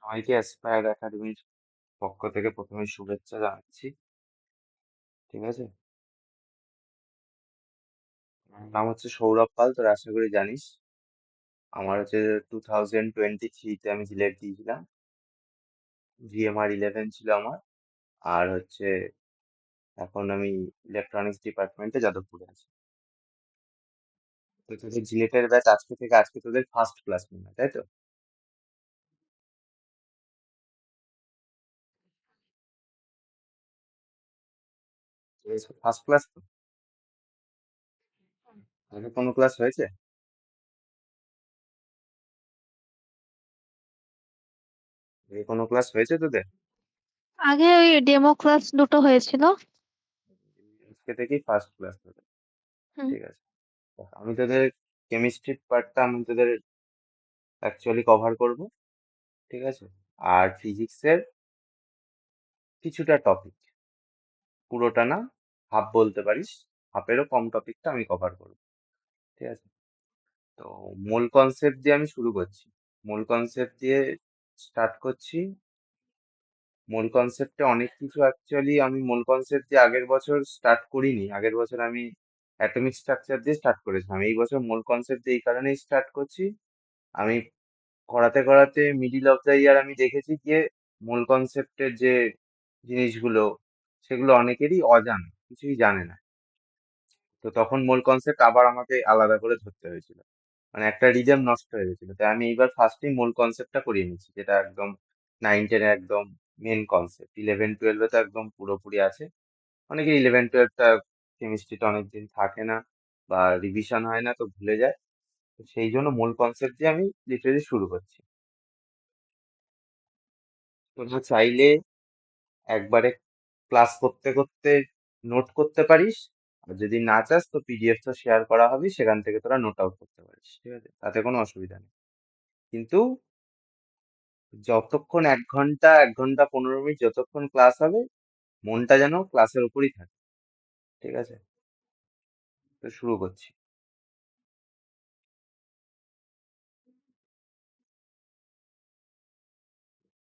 সবাইকে অ্যাসপায়ার একাডেমির পক্ষ থেকে প্রথমে শুভেচ্ছা জানাচ্ছি। ঠিক আছে, আমার নাম হচ্ছে সৌরভ পাল, তোর আশা করি জানিস। আমার হচ্ছে 2023-তে আমি সিলেট দিয়েছিলাম, GMR 11 ছিল আমার। আর হচ্ছে এখন আমি ইলেকট্রনিক্স ডিপার্টমেন্টে যাদবপুরে আছি। তো তোদের জিলেটের ব্যাচ আজকে তোদের ফার্স্ট ক্লাস মনে হয়, তাই তো? ফার্স্ট ক্লাস তো? আগে কোনো ক্লাস হয়েছে? আগে কোনো ক্লাস হয়েছে তোদের? আগে ওই ডেমো ক্লাস দুটো হয়েছিল। আজকে থেকেই ফার্স্ট ক্লাস তোদের। হুম। ঠিক আছে, আমি তোদের কেমিস্ট্রির পার্টটা আমি তোদের অ্যাকচুয়ালি কভার করব। ঠিক আছে, আর ফিজিক্সের কিছুটা টপিক, পুরোটা না, হাফ বলতে পারিস, হাফেরও কম টপিকটা আমি কভার করব। ঠিক আছে, তো মূল কনসেপ্ট দিয়ে আমি শুরু করছি। মূল কনসেপ্ট দিয়ে স্টার্ট করছি। মূল কনসেপ্টে অনেক কিছু অ্যাকচুয়ালি আমি মূল কনসেপ্ট দিয়ে আগের বছর স্টার্ট করিনি। আগের বছর আমি অ্যাটমিক স্ট্রাকচার দিয়ে স্টার্ট করেছিলাম, এই বছর মূল কনসেপ্ট দিয়ে এই কারণেই স্টার্ট করছি। আমি করাতে করাতে মিডিল অফ দ্য ইয়ার আমি দেখেছি যে মূল কনসেপ্টের যে জিনিসগুলো, সেগুলো অনেকেরই অজানা, কিছুই জানে না। তো তখন মূল কনসেপ্ট আবার আমাকে আলাদা করে ধরতে হয়েছিল, মানে একটা রিদেম নষ্ট হয়ে গেছিল। তাই আমি এইবার ফার্স্টেই মূল কনসেপ্টটা করিয়ে নিচ্ছি, যেটা একদম 9-10 একদম মেন কনসেপ্ট। 11-12 তো একদম পুরোপুরি আছে। অনেকে 11-12টা কেমিস্ট্রিটা অনেকদিন থাকে না বা রিভিশন হয় না, তো ভুলে যায়। তো সেই জন্য মূল কনসেপ্ট দিয়ে আমি লিটারেলি শুরু করছি। তোমরা চাইলে একবারে ক্লাস করতে করতে নোট করতে পারিস, আর যদি না চাস তো পিডিএফ তো শেয়ার করা হবে, সেখান থেকে তোরা নোট আউট করতে পারিস। ঠিক আছে, তাতে কোনো অসুবিধা নেই। কিন্তু যতক্ষণ 1 ঘন্টা 1 ঘন্টা 15 মিনিট যতক্ষণ ক্লাস হবে, মনটা যেন ক্লাসের উপরই থাকে। ঠিক আছে, তো শুরু করছি।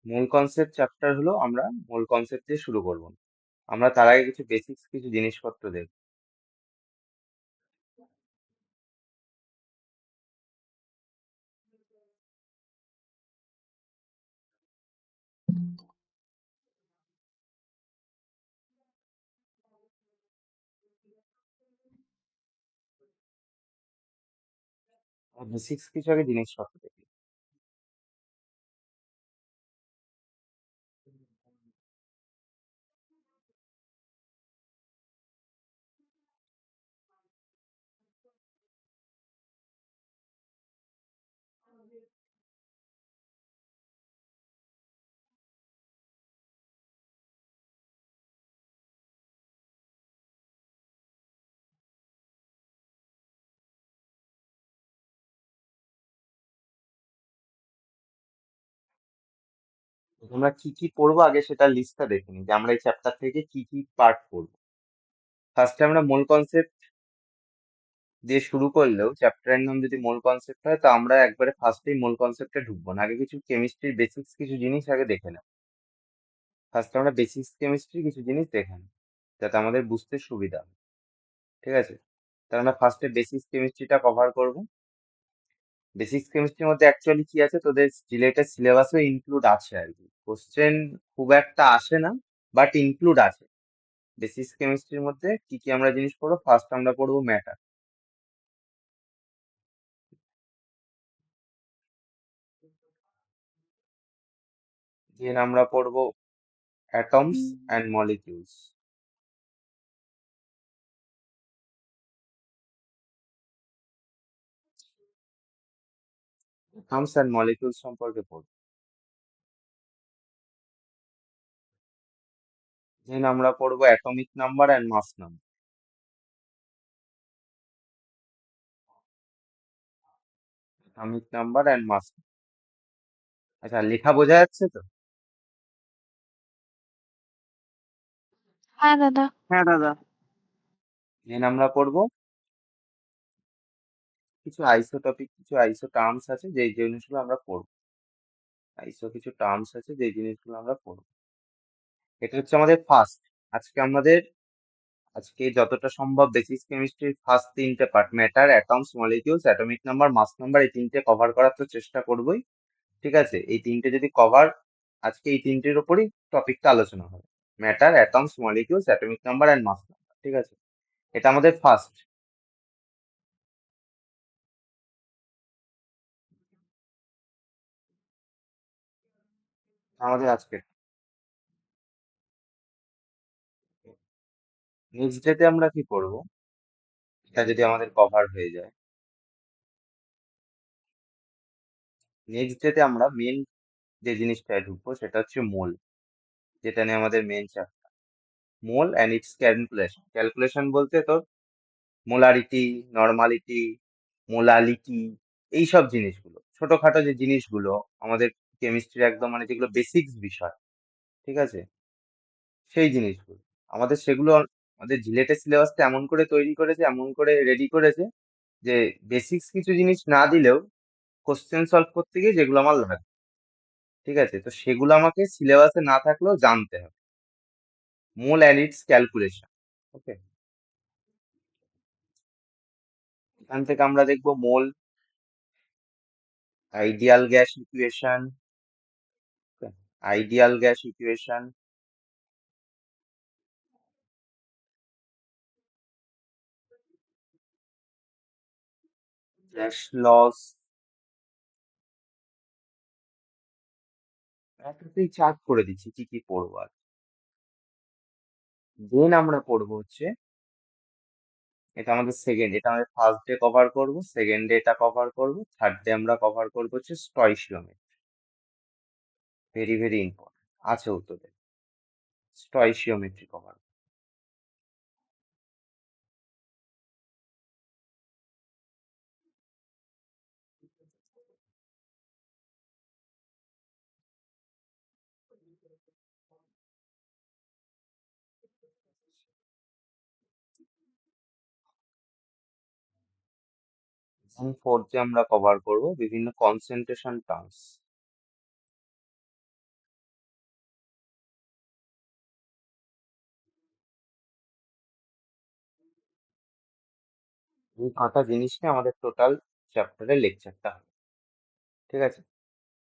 মূল কনসেপ্ট চ্যাপ্টার হলো, আমরা মূল কনসেপ্ট দিয়ে শুরু করব। আমরা তার আগে কিছু বেসিক্স কিছু জিনিসপত্র দেখব। বেসিক্স কিছু আগে জিনিসপত্র দেখি। আমরা কি কি পড়বো আগে সেটা লিস্টটা দেখে নিই, যে আমরা এই চ্যাপ্টার থেকে কি কি পার্ট পড়বো। ফার্স্টে আমরা মূল কনসেপ্ট দিয়ে শুরু করলেও, চ্যাপ্টারের নাম যদি মূল কনসেপ্ট হয়, তো আমরা একবারে ফার্স্টেই মূল কনসেপ্টে ঢুকবো না। আগে কিছু কেমিস্ট্রির বেসিক্স কিছু জিনিস আগে দেখে নেব। ফার্স্টে আমরা বেসিক্স কেমিস্ট্রি কিছু জিনিস দেখে নেব, যাতে আমাদের বুঝতে সুবিধা হয়। ঠিক আছে, তাহলে আমরা ফার্স্টে বেসিক্স কেমিস্ট্রিটা কভার করব। বেসিক্স কেমিস্ট্রির মধ্যে অ্যাকচুয়ালি কি আছে, তোদের রিলেটেড সিলেবাসও ইনক্লুড আছে আর কি। কোশ্চেন খুব একটা আসে না, বাট ইনক্লুড আছে। বেসিক্স কেমিস্ট্রির মধ্যে কি কি আমরা জিনিস পড়বো, ফার্স্ট আমরা পড়বো ম্যাটার। দেন আমরা পড়বো atoms and molecules. Atoms and molecules সম্পর্কে পড়বো। দেন আমরা পড়বো atomic number and mass number. Atomic number and mass. আচ্ছা, লেখা বোঝা যাচ্ছে তো? হ্যাঁ দাদা। দেন আমরা পড়বো কিছু আইসোটপিক, কিছু আইসো টার্মস আছে, যে জিনিসগুলো আমরা পড়বো। এইসব কিছু টার্মস আছে যে জিনিসগুলো আমরা পড়বো। এটা হচ্ছে আমাদের ফার্স্ট। আজকে আমাদের আজকে যতটা সম্ভব বেসিক কেমিস্ট্রির ফার্স্ট তিনটে part, matter, atoms, molecules, atomic number, mass number, এই তিনটে কভার করার তো চেষ্টা করবোই। ঠিক আছে, এই তিনটে যদি কভার, আজকে এই তিনটের উপরই টপিকটা আলোচনা হবে। Matter, atoms, molecules, atomic number and mass number. ঠিক আছে, এটা আমাদের ফার্স্ট, আমাদের আজকে। নেক্সট ডেতে আমরা কি করব, এটা যদি আমাদের কভার হয়ে যায়, নেক্সট ডেতে আমরা মেন যে জিনিসটায় ঢুকবো সেটা হচ্ছে মোল, যেটা নিয়ে আমাদের main chapter. Mole and its calculation. Calculation বলতে তো মোলারিটি, নর্মালিটি, মোলালিটি, এইসব জিনিসগুলো, ছোটখাটো যে জিনিসগুলো আমাদের কেমিস্ট্রির একদম মানে যেগুলো বেসিক্স বিষয়, ঠিক আছে, সেই জিনিসগুলো আমাদের সেগুলো আমাদের জিলেটের সিলেবাসটা এমন করে তৈরি করেছে, এমন করে রেডি করেছে যে বেসিক্স কিছু জিনিস না দিলেও কোশ্চেন সলভ করতে গিয়ে যেগুলো আমার লাগবে, ঠিক আছে, তো সেগুলো আমাকে সিলেবাসে না থাকলেও জানতে হবে। Mole and its calculation. Okay, এখান থেকে আমরা দেখবো mole, ideal gas equation, ideal gas equation, gas laws, একটাতেই চার্ট করে দিচ্ছি কি কি পড়বো। আর দেন আমরা পড়বো হচ্ছে, এটা আমাদের সেকেন্ড, এটা আমাদের ফার্স্ট ডে কভার করব, সেকেন্ড ডে এটা কভার করব, থার্ড ডে আমরা কভার করবো হচ্ছে স্টয়সিওমেট্রি। ভেরি ভেরি ইম্পর্টেন্ট, আছে উত্তরে, স্টয়সিওমেট্রি কভার। ফোর্থ ডে আমরা কভার করব বিভিন্ন কনসেন্ট্রেশন টার্মস। এই কটা জিনিস নিয়ে আমাদের টোটাল চ্যাপ্টারের লেকচারটা হবে। ঠিক আছে,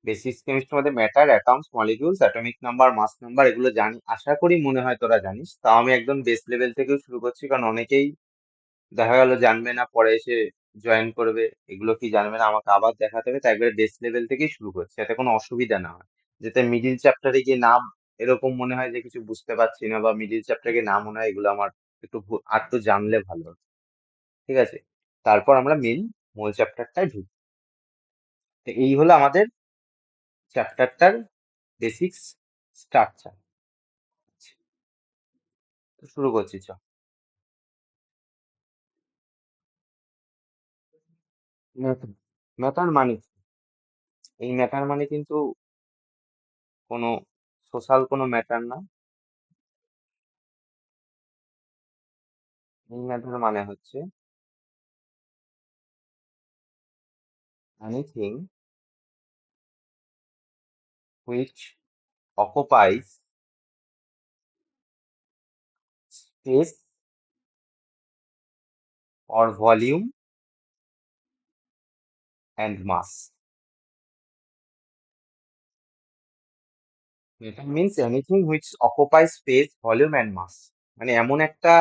বেসিক কেমিস্ট্রির মধ্যে matter, atoms, molecules, atomic number, mass number, এগুলো জানি, আশা করি মনে হয় তোরা জানিস। তাও আমি একদম বেস লেভেল থেকেও শুরু করছি, কারণ অনেকেই দেখা গেল জানবে না, পরে এসে জয়েন করবে, এগুলো কি জানবে না, আমাকে আবার দেখাতে হবে, তাই একবারে বেস লেভেল থেকেই শুরু করছি, যাতে কোনো অসুবিধা না হয়, যাতে মিডিল চ্যাপ্টারে গিয়ে না এরকম মনে হয় যে কিছু বুঝতে পারছি না, বা মিডিল চ্যাপ্টারে গিয়ে না মনে হয় এগুলো আমার একটু আর তো জানলে ভালো হতো। ঠিক আছে, তারপর আমরা মেন মূল চ্যাপ্টারটায় ঢুকি। তো এই হলো আমাদের চ্যাপ্টারটার বেসিক্স স্ট্রাকচার। তো শুরু করছি, চ। ম্যাটার, ম্যাটার মানে কি? এই ম্যাটার মানে কিন্তু কোনো সোশ্যাল কোনো ম্যাটার না। এই ম্যাটার মানে হচ্ছে anything which occupies space or volume and mass. Matter means anything which occupies space, volume and mass. মানে এমন একটা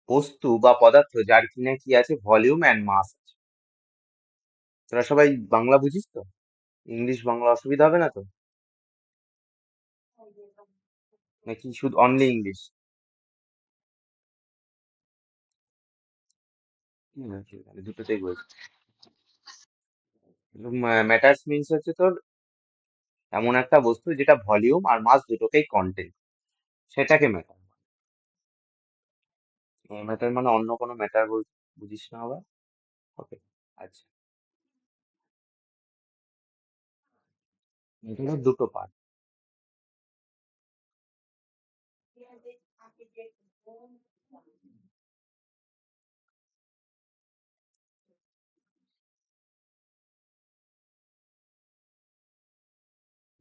বস্তু বা পদার্থ যার কিনা কি আছে, ভলিউম অ্যান্ড মাস আছে। তোরা সবাই বাংলা বুঝিস তো? ইংলিশ বাংলা অসুবিধা হবে না তো? নাকি শুধু অনলি ইংলিশ? ঠিক আছে, দুটোতেই বলছি। ম্যাটার্স মিন্স হচ্ছে তোর এমন একটা বস্তু যেটা ভলিউম আর মাস দুটোকেই কন্টেন, সেটাকে ম্যাটার। ম্যাটার মানে অন্য কোনো ম্যাটার বুঝিস না আবার। ওকে, আচ্ছা, ম্যাটারের দুটো পার্ট।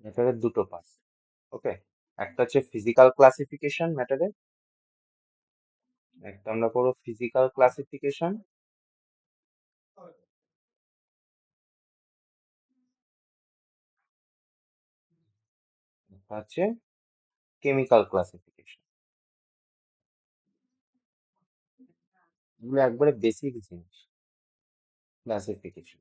ম্যাটারের দুটো পার্ট। ওকে, একটা হচ্ছে ফিজিক্যাল ক্লাসিফিকেশন ম্যাটারের, একটা আমরা করবো ফিজিক্যাল ক্লাসিফিকেশন, হচ্ছে কেমিক্যাল ক্লাসিফিকেশন। এগুলো একবারে বেসিক জিনিস, ক্লাসিফিকেশন।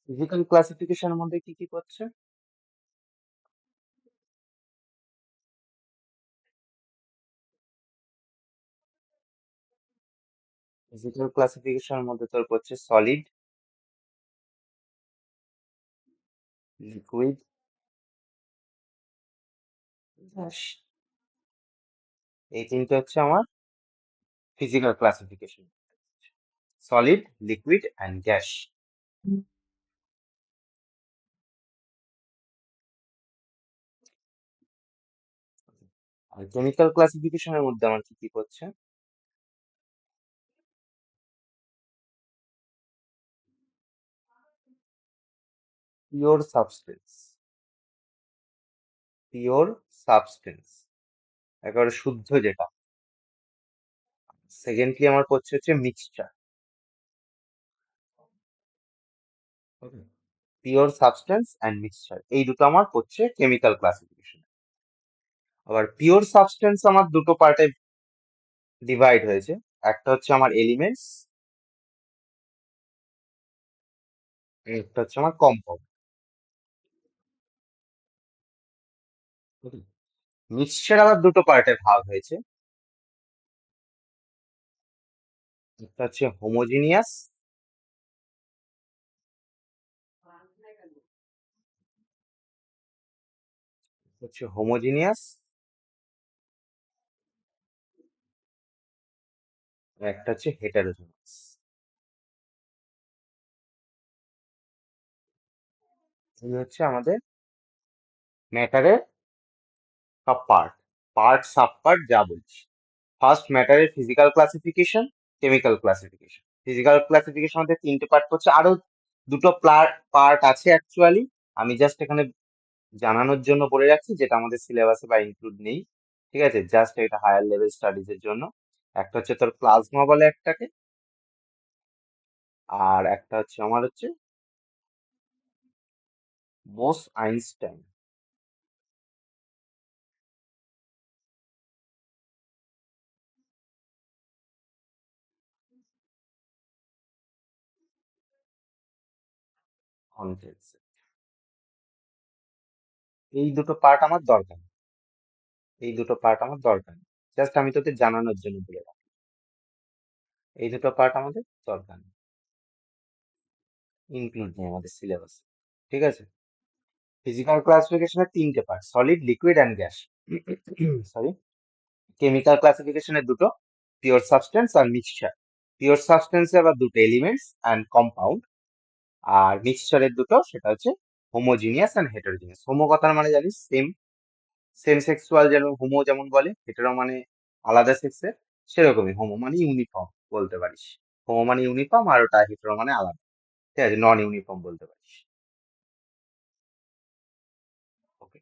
ফিজিক্যাল ক্লাসিফিকেশনের মধ্যে কি কি করছে? ফিজিক্যাল ক্লাসিফিকেশনের মধ্যে তোর করছে সলিড, লিকুইড, গ্যাস। এই তিনটে হচ্ছে আমার physical classification, solid, liquid and gas. আর কেমিক্যাল ক্লাসিফিকেশনের মধ্যে আমার কি কি করছে? পিওর সাবস্টেন্স, পিওর সাবস্টেন্স, একেবারে শুদ্ধ যেটা। সেকেন্ডলি আমার করছে হচ্ছে mixture. Pure substance and mixture, এই দুটো আমার করছে কেমিক্যাল ক্লাসিফিকেশন। আবার পিওর সাবস্টেন্স আমার দুটো পার্টে ডিভাইড হয়েছে, একটা হচ্ছে আমার এলিমেন্টস, একটা হচ্ছে আমার কম্পাউন্ড। মিক্সচার আবার দুটো পার্টে ভাগ হয়েছে, একটা হচ্ছে হোমোজিনিয়াস, হচ্ছে হোমোজিনিয়াস, আর একটা হচ্ছে হেটারোজিনিয়াস। এই হচ্ছে আমাদের ম্যাটারের সব পার্ট, পার্ট সাব পার্ট যা বলছি। ফার্স্ট ম্যাটারের physical classification, chemical classification. Physical classification মধ্যে তিনটে পার্ট করছে, আরো দুটো পার্ট আছে অ্যাকচুয়ালি, আমি জাস্ট এখানে জানানোর জন্য বলে রাখছি, যেটা আমাদের সিলেবাসে বা ইনক্লুড নেই। ঠিক আছে, জাস্ট এটা হায়ার লেভেল স্টাডিজ এর জন্য। একটা হচ্ছে তোর প্লাজমা বলে একটাকে, আর একটা হচ্ছে আমার হচ্ছে বোস আইনস্টাইন। কনসেপ্ট, এই দুটো পার্ট আমার দরকার, এই দুটো পার্ট আমার দরকার, জাস্ট আমি তোকে জানানোর জন্য বলে রাখি, এই দুটো পার্ট আমাদের দরকার, ইনক্লুড নেই আমাদের সিলেবাস। ঠিক আছে, ফিজিক্যাল ক্লাসিফিকেশনের তিনটে part, solid, liquid and gas. Sorry, chemical ক্লাসিফিকেশনের দুটো, পিওর সাবস্টেন্স আর মিক্সচার। পিওর সাবস্টেন্সে আবার দুটো, এলিমেন্টস অ্যান্ড কম্পাউন্ড। আর মিক্সচারের দুটো, সেটা হচ্ছে হোমোজিনিয়াস অ্যান্ড হেটারোজিনিয়াস। হোমো কথার মানে জানিস, সেম, সেম সেক্সুয়াল, যেন হোমো যেমন বলে, হেটারো মানে আলাদা সেক্সের, সেরকমই হোমো মানে ইউনিফর্ম বলতে পারিস। হোমো মানে ইউনিফর্ম, আর ওটা হেটারো মানে আলাদা। ঠিক আছে, নন ইউনিফর্ম বলতে পারিস। Okay,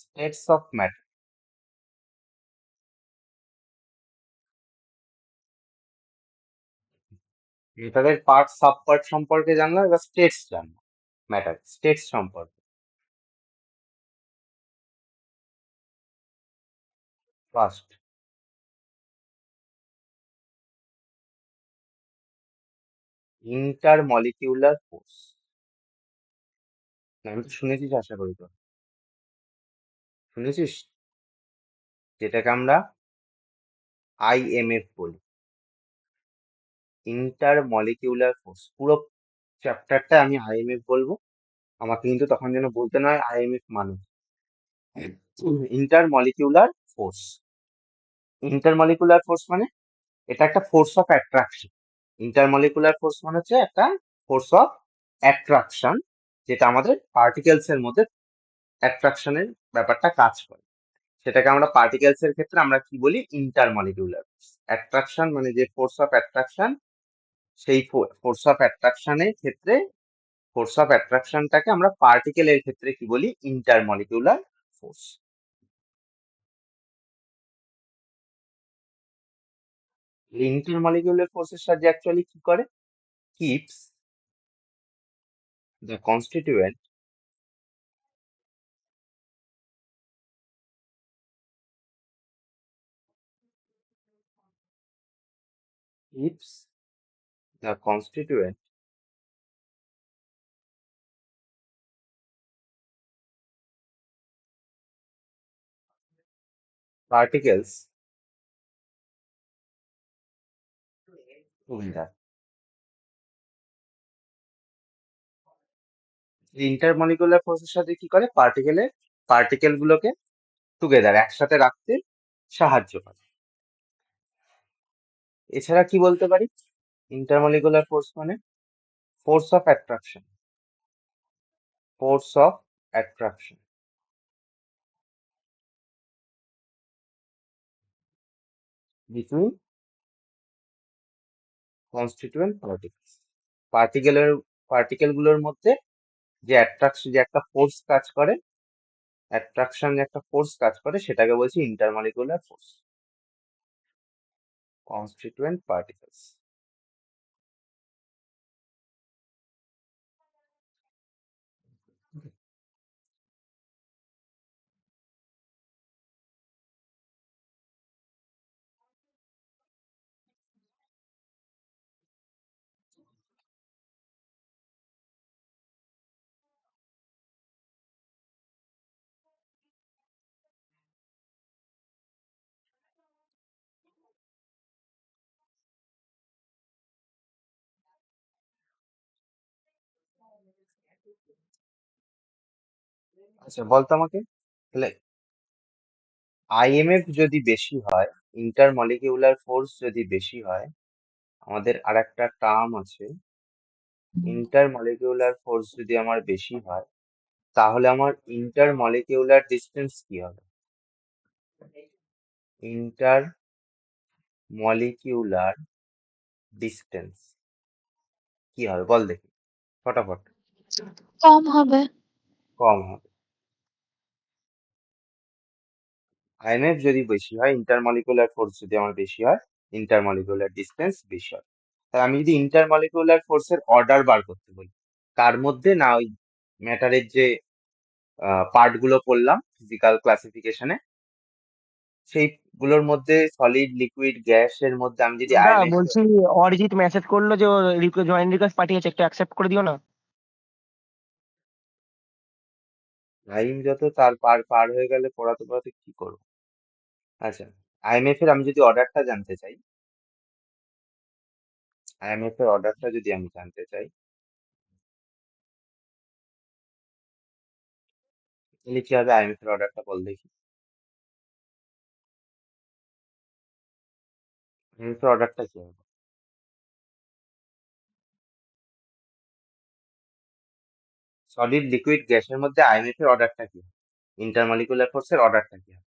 states of matter. ম্যাটারের পার্ট সাব পার্ট সম্পর্কে জানলাম, এবার স্টেটস জানবো, ম্যাটার স্টেটস সম্পর্কে। First, intermolecular force. আমি তো শুনেছিস, আশা করি তো শুনেছিস, যেটাকে আমরা আইএমএফ বলি, ইন্টার মলিকিউলার ফোর্স। পুরো চ্যাপ্টারটা আমি আইএমএফ বলবো, আমাকে কিন্তু তখন যেন বলতে নয় আইএমএফ মানে। Inter molecular force, inter molecular force মানে এটা একটা force of attraction. Intermolecular force মানে হচ্ছে একটা ফোর্স অফ অ্যাট্রাকশন, যেটা আমাদের পার্টিকেলস এর মধ্যে অ্যাট্রাকশনের ব্যাপারটা কাজ করে। সেটাকে আমরা পার্টিকেলস এর ক্ষেত্রে আমরা কি বলি, ইন্টারমলিকুলার ফোর্স। অ্যাট্রাকশন মানে যে ফোর্স অফ অ্যাট্রাকশন, সেই ফোর্স অফ অ্যাট্রাকশনের ক্ষেত্রে ফোর্স অফ অ্যাট্রাকশনটাকে আমরা পার্টিকেলের ক্ষেত্রে কি বলি, ইন্টারমলিকুলার ফোর্স। ইন্টারমলিকুলার ফোর্সের সাহায্যে অ্যাকচুয়ালি কি করে, keeps the constituent keeps the constituent particles together. Intermolecular ফোর্সের সাথে কি করে, পার্টিকেল গুলোকে টুগেদার একসাথে রাখতে সাহায্য করে। এছাড়া কি বলতে পারি, ইন্টারমলিকুলার ফোর্স মানে force of attraction, force of attraction between constituent particles. পার্টিকেলের পার্টিকেল গুলোর মধ্যে যে অ্যাট্রাকশন, যে একটা ফোর্স কাজ করে, অ্যাট্রাকশন যে একটা ফোর্স কাজ করে, সেটাকে বলছি ইন্টারমলিকুলার ফোর্স, কনস্টিটিউয়েন্ট পার্টিকেলস। আচ্ছা বলতো আমাকে, তাহলে আইএমএফ যদি বেশি হয়, ইন্টারমলিকিউলার ফোর্স যদি বেশি হয়, আমাদের আর একটা টার্ম আছে, ইন্টারমলিকিউলার ফোর্স যদি আমার বেশি হয়, তাহলে আমার ইন্টারমলিকিউলার ডিস্টেন্স কি হবে, ইন্টারমলিকিউলার ডিস্টেন্স কি হবে বল দেখি ফটাফট। কম হবে। কম হবে। আইএমএফ যদি বেশি হয়, ইন্টারমলিকুলার ফোর্স যদি আমার বেশি হয়, ইন্টারমলিকুলার ডিস্টেন্স বেশি হয়। তাহলে আমি যদি ইন্টারমলিকুলার ফোর্সের অর্ডার বার করতে বলি, কার মধ্যে না ওই ম্যাটারের যে পার্ট গুলো পড়লাম ফিজিক্যাল ক্লাসিফিকেশনে, সেইগুলোর মধ্যে সলিড, লিকুইড, গ্যাসের মধ্যে আমি যদি দাদা আইএমএফ। বলছি, অরিজিৎ মেসেজ করলো যে জয়েন্ট রিকোয়েস্ট পাঠিয়েছে, একটু অ্যাকসেপ্ট করে দিও না। টাইম যত তার পার পার হয়ে গেলে পড়াতে পড়াতে কি করবো। আচ্ছা, আইএমএফ এর আমি যদি অর্ডারটা জানতে চাই, আইএমএফ এর অর্ডারটা যদি আমি জানতে চাই, তাহলে কি হবে, আইএমএফ এর অর্ডারটা বল দেখি। আইএমএফ এর অর্ডারটা কি হবে, সলিড, লিকুইড, গ্যাসের মধ্যে আইএমএফ এর অর্ডারটা কি হবে, ইন্টারমলিকুলার ফোর্সের অর্ডারটা কি হবে।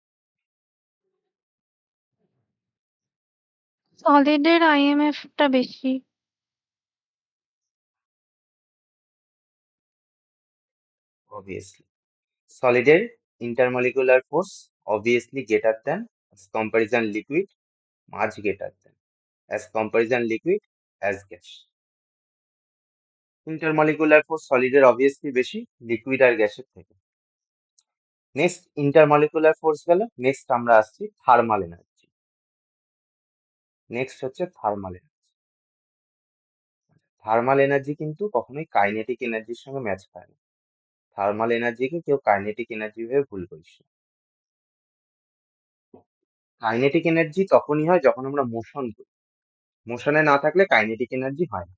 সলিডের আইএমএফটা বেশি। অবভিয়াসলি সলিডের intermolecular force obviously greater than as comparison liquid, much greater than as comparison liquid as gas. Intermolecular force সলিডের অবভিয়াসলি বেশি লিকুইড আর গ্যাসের থেকে। নেক্সট ইন্টারমলিকুলার ফোর্স গেল, নেক্সট আমরা আসছি থার্মাল এনার্জি। নেক্সট হচ্ছে থার্মাল এনার্জি। থার্মাল এনার্জি কিন্তু কখনোই কাইনেটিক এনার্জির সঙ্গে ম্যাচ খায় না। থার্মাল এনার্জিকে কেউ কাইনেটিক এনার্জি ভেবে ভুল করিস না। কাইনেটিক এনার্জি তখনই হয় যখন আমরা মোশন করি, মোশনে না থাকলে কাইনেটিক এনার্জি হয় না।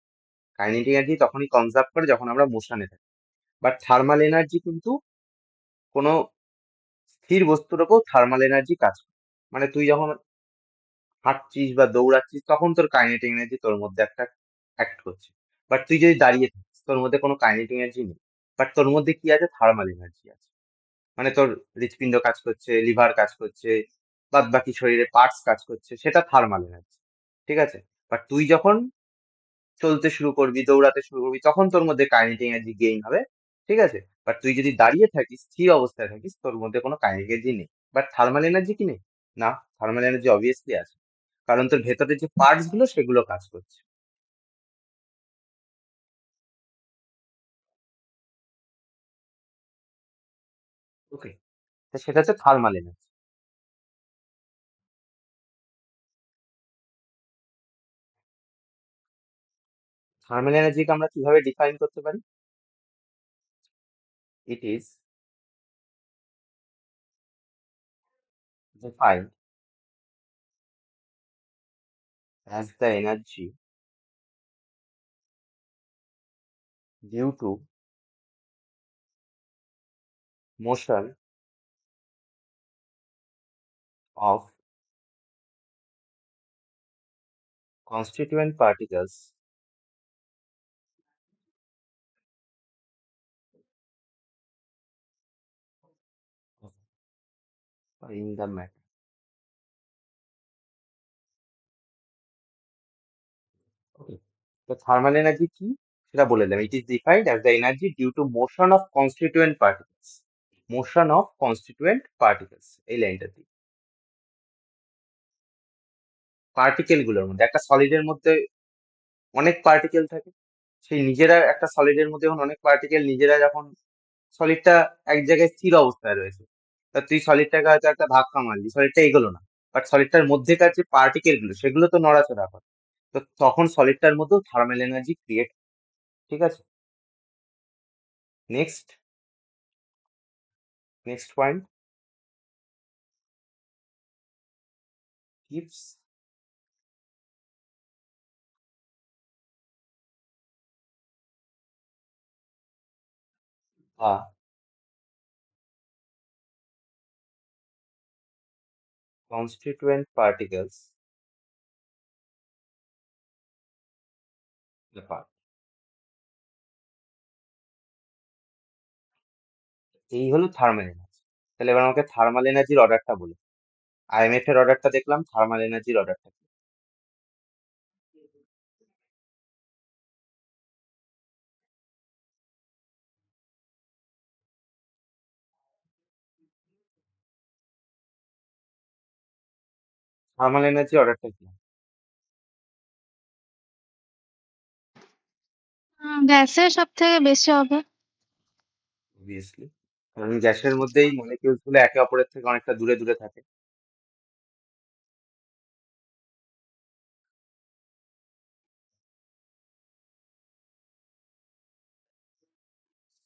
কাইনেটিক এনার্জি তখনই কনজার্ভ করে যখন আমরা মোশনে থাকি। বাট থার্মাল এনার্জি কিন্তু কোনো স্থির বস্তুর উপর থার্মাল এনার্জি কাজ করে। মানে তুই যখন হাঁটছিস বা দৌড়াচ্ছিস তখন তোর কাইনেটিক এনার্জি তোর মধ্যে একটা অ্যাক্ট করছে। বাট তুই যদি দাঁড়িয়ে থাকিস তোর মধ্যে কোনো কাইনেটিক এনার্জি নেই, বাট তোর মধ্যে কি আছে, থার্মাল এনার্জি আছে। মানে তোর হৃৎপিণ্ড কাজ করছে, লিভার কাজ করছে, বাদ বাকি শরীরের পার্টস কাজ করছে, সেটা থার্মাল এনার্জি। ঠিক আছে? বাট তুই যখন চলতে শুরু করবি, দৌড়াতে শুরু করবি, তখন তোর মধ্যে কাইনেটিক এনার্জি গেইন হবে। ঠিক আছে? বাট তুই যদি দাঁড়িয়ে থাকিস, স্থির অবস্থায় থাকিস, তোর মধ্যে কোনো কাইনেটিক এনার্জি নেই। বাট থার্মাল এনার্জি কি নেই? না, থার্মাল এনার্জি অবভিয়াসলি আছে। কারণ তোর ভেতরে যে পার্টস গুলো সেগুলো কাজ করছে। ওকে, তো সেটা হচ্ছে থার্মাল এনার্জি। থার্মাল এনার্জিকে আমরা কিভাবে ডিফাইন করতে পারি? It is defined as the energy due to motion of constituent particles in the matter. Okay. তো থার্মাল এনার্জি কি সেটা বলে দিলাম। It is defined as the energy due to motion of constituent particles. Motion of constituent particles, এই লাইনটা দিই। Particle গুলোর মধ্যে, একটা সলিডের মধ্যে অনেক পার্টিকেল থাকে। সেই নিজেরা একটা সলিডের মধ্যে যখন অনেক পার্টিকেল নিজেরা যখন, সলিডটা এক জায়গায় স্থির অবস্থায় রয়েছে, তা তুই সলিডটাকে হয়তো একটা ধাক্কা মারলি, সলিডটা এগোলো না, বাট সলিডটার মধ্যেকার যে পার্টিকেল গুলো সেগুলো তো নড়াচড়া করে। তো তখন সলিডটার মধ্যেও থার্মাল এনার্জি ক্রিয়েট। ঠিক আছে? নেক্সট, নেক্সট পয়েন্ট, কিপস আ constituent particles apart. এই হলো থার্মাল এনার্জি। তাহলে এবার আমাকে থার্মাল এনার্জির অর্ডারটা বলো। আইএমএফ এর অর্ডারটা দেখলাম, থার্মাল এনার্জির অর্ডারটা কি? থার্মাল এনার্জি অর্ডারটা কি? গ্যাসের সব থেকে বেশি হবে। অবভিয়াসলি, কারণ গ্যাসের মধ্যেই মলিকিউলস গুলো একে অপরের থেকে অনেকটা দূরে দূরে থাকে।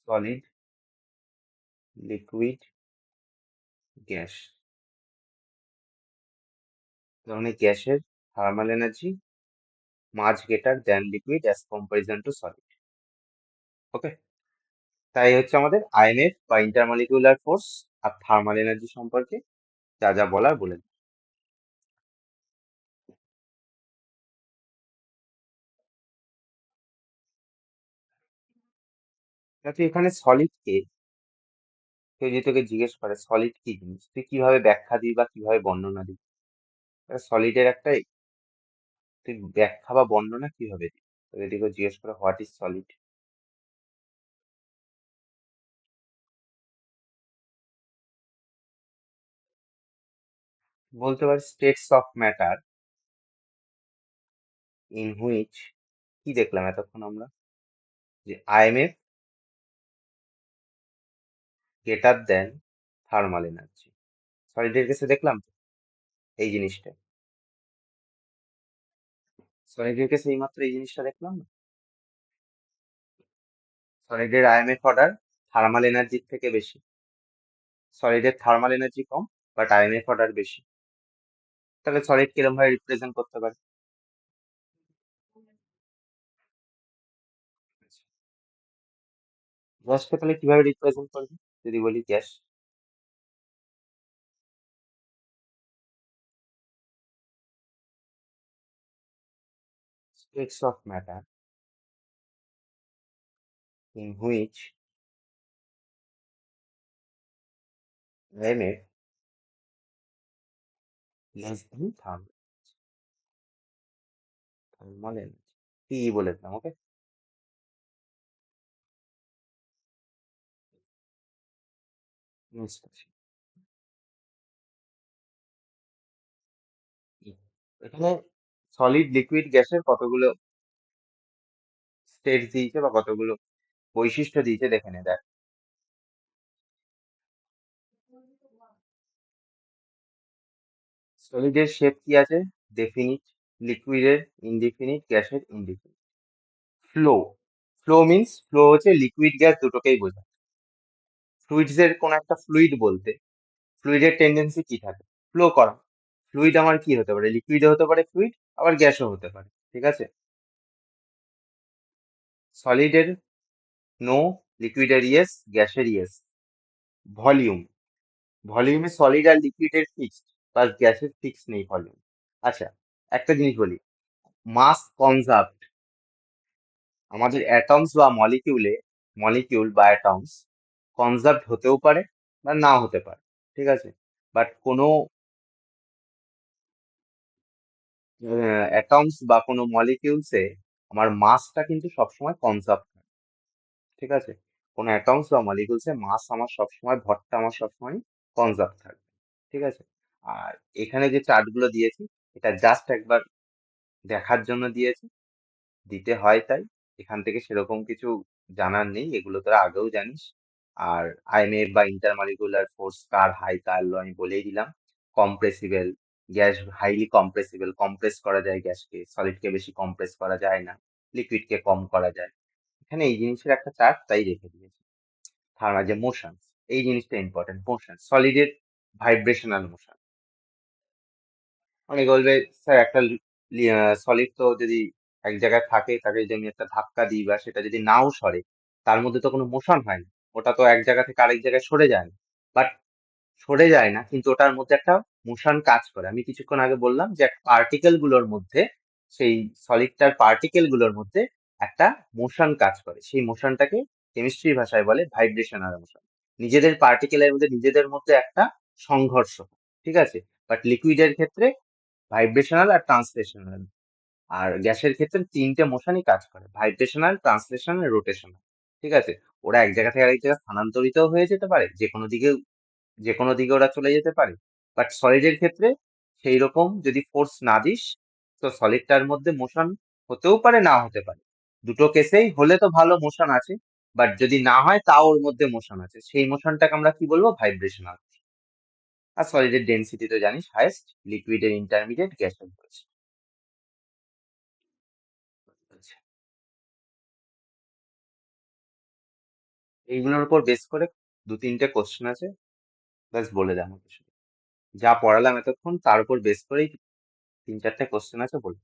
Solid, liquid, gas. তার মানে গ্যাসের thermal energy much greater than liquid as comparison to solid. Okay, তাই হচ্ছে আমাদের আইএনএফ বা ইন্টারমলিকুলার ফোর্স আর থার্মাল এনার্জি সম্পর্কে যা যা বলার বলে দিই। তুই এখানে সলিড কে, কেউ যদি তোকে জিজ্ঞেস করে সলিড কি জিনিস, তুই কিভাবে ব্যাখ্যা দিবি বা কিভাবে বর্ণনা দিবি? সলিডের একটা তুই ব্যাখ্যা বা বর্ণনা কিভাবে দিবি? তোকে যদি কেউ জিজ্ঞেস করে হোয়াট ইজ সলিড, বলতে পারিস states of matter in which, কি দেখলাম এতক্ষণ আমরা, যে IMF greater than thermal energy. সলিডের কেসে দেখলাম তো এই জিনিসটা, সলিডের কেসে এইমাত্র এই জিনিসটা দেখলাম না। সলিডের আইএমএফ অর্ডার থার্মাল এনার্জির থেকে বেশি, সলিডের থার্মাল এনার্জি কম বাট আইএমএফ অর্ডার বেশি। তাহলে সলিড কিরকম ভাবে রিপ্রেজেন্ট করতে পারে? গ্যাসকে তাহলে কিভাবে রিপ্রেজেন্ট করবি যদি বলি gas? states of matter in which limit less than thermal energy. কি বলেছিলাম, ওকে? নেক্সট আছে। এখানে সলিড লিকুইড গ্যাসের কতগুলো স্টেটস দিয়েছে বা কতগুলো বৈশিষ্ট্য দিয়েছে দেখে নে, দেখ। সলিডের শেপ কি আছে? ডেফিনিট, লিকুইডের ইনডিফিনিট, গ্যাসের indefinite. Flow, flow means flow হচ্ছে লিকুইড গ্যাস দুটোকেই বোঝায়। ফ্লুইডস এর কোন একটা ফ্লুইড বলতে ফ্লুইডের টেন্ডেন্সি কি থাকে? ফ্লো করা। ফ্লুইড আমার কি হতে পারে? লিকুইডও হতে পারে ফ্লুইড, আবার গ্যাসও হতে পারে, ঠিক আছে? সলিডের নো, লিকুইডের ইয়েস, গ্যাসের ইয়েস। ভলিউম, ভলিউমে সলিড আর লিকুইডের ফিক্সড, প্লাস গ্যাসের ফিক্স নেই ভলিউম। আচ্ছা, একটা জিনিস বলি, মাস কনজার্ভড, আমাদের অ্যাটমস বা মলিকিউল বা অ্যাটমস কনজার্ভড হতেও পারে বা নাও হতে পারে, ঠিক আছে? বাট কোনো অ্যাটমস বা কোনো মলিকিউলসে আমার মাসটা কিন্তু সবসময় কনজার্ভ, ঠিক আছে? কোনো অ্যাটমস বা মলিকিউলসে মাস আমার সবসময়, ভরটা আমার সবসময় কনজার্ভ থাকবে, ঠিক আছে? আর এখানে যে চার্টগুলো দিয়েছি, এটা জাস্ট একবার দেখার জন্য দিয়েছি, দিতে হয় তাই। এখান থেকে সেরকম কিছু জানার নেই, এগুলো তোরা আগেও জানিস। আর আইএমএফ বা ইন্টারমলিকুলার ফোর্স কার হাই কার লো আমি বলেই দিলাম। Compressible gas, highly compressible, compress করা যায় গ্যাসকে, সলিডকে বেশি কম্প্রেস করা যায় না, লিকুইডকে কম করা যায়। এখানে এই জিনিসের একটা চার্ট তাই রেখে দিয়েছি। থার্মাল যে মোশন, এই জিনিসটা ইম্পর্টেন্ট। মোশন, সলিডের ভাইব্রেশনাল মোশন। অনেকে বলবে স্যার একটা সলিড তো যদি এক জায়গায় থাকে, তাকে যদি আমি একটা ধাক্কা দিই বা সেটা যদি নাও সরে, তার মধ্যে তো কোনো মোশন হয় না, ওটা তো এক জায়গা থেকে আরেক জায়গায় সরে যায় না। বাট সরে যায় না, কিন্তু ওটার মধ্যে একটা মোশন কাজ করে। আমি কিছুক্ষণ আগে বললাম যে পার্টিকেল গুলোর মধ্যে, সেই সলিডটার পার্টিকেল গুলোর মধ্যে একটা মোশন কাজ করে, সেই মোশনটাকে কেমিস্ট্রির ভাষায় বলে ভাইব্রেশনাল মোশন। নিজেদের পার্টিকেলের মধ্যে নিজেদের মধ্যে একটা সংঘর্ষ, ঠিক আছে? বাট লিকুইডের ক্ষেত্রে ভাইব্রেশনাল আর ট্রান্সলেশনাল, আর গ্যাসের ক্ষেত্রে তিনটে মোশনই কাজ করে, ভাইব্রেশনাল, ট্রান্সলেশনাল, রোটেশনাল, ঠিক আছে? ওরা এক জায়গা থেকে আরেক জায়গায় স্থানান্তরিত হয়ে যেতে পারে, যে কোনো দিকে ওরা চলে যেতে পারে। বাট সলিডের ক্ষেত্রে সেই রকম যদি ফোর্স না দিস, তো সলিডটার মধ্যে মোশন হতেও পারে, না হতে পারে। দুটো কেসেই হলে তো ভালো, মোশন আছে। বাট যদি না হয় তাও ওর মধ্যে মোশন আছে, সেই মোশনটাকে আমরা কি বলবো? ভাইব্রেশনাল। আর সলিডের ডেন্সিটি তো জানিস, হাইয়েস্ট, লিকুইডের ইন্টারমিডিয়েট, গ্যাসের লোয়েস্ট। আচ্ছা, এইগুলোর উপর বেস করে দু তিনটে কোশ্চেন আছে, ব্যাস বলে দেয় আমাকে শুধু। যা পড়ালাম এতক্ষণ তার উপর বেস করেই তিন চারটে কোশ্চেন আছে, বলে।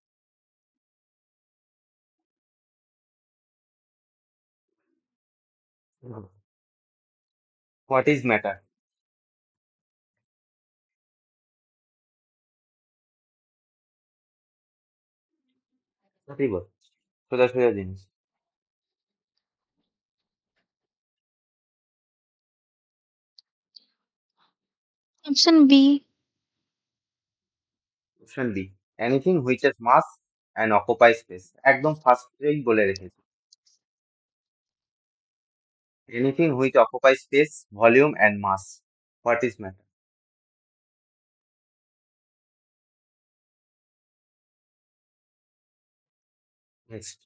What is matter? সত্যি বল, সোজা সোজা জিনিস। Option B. Option B, anything which has mass and occupy space, একদম ফার্স্টেই বলে রেখেছি। Anything which occupy space, volume and mass, what is matter? Next,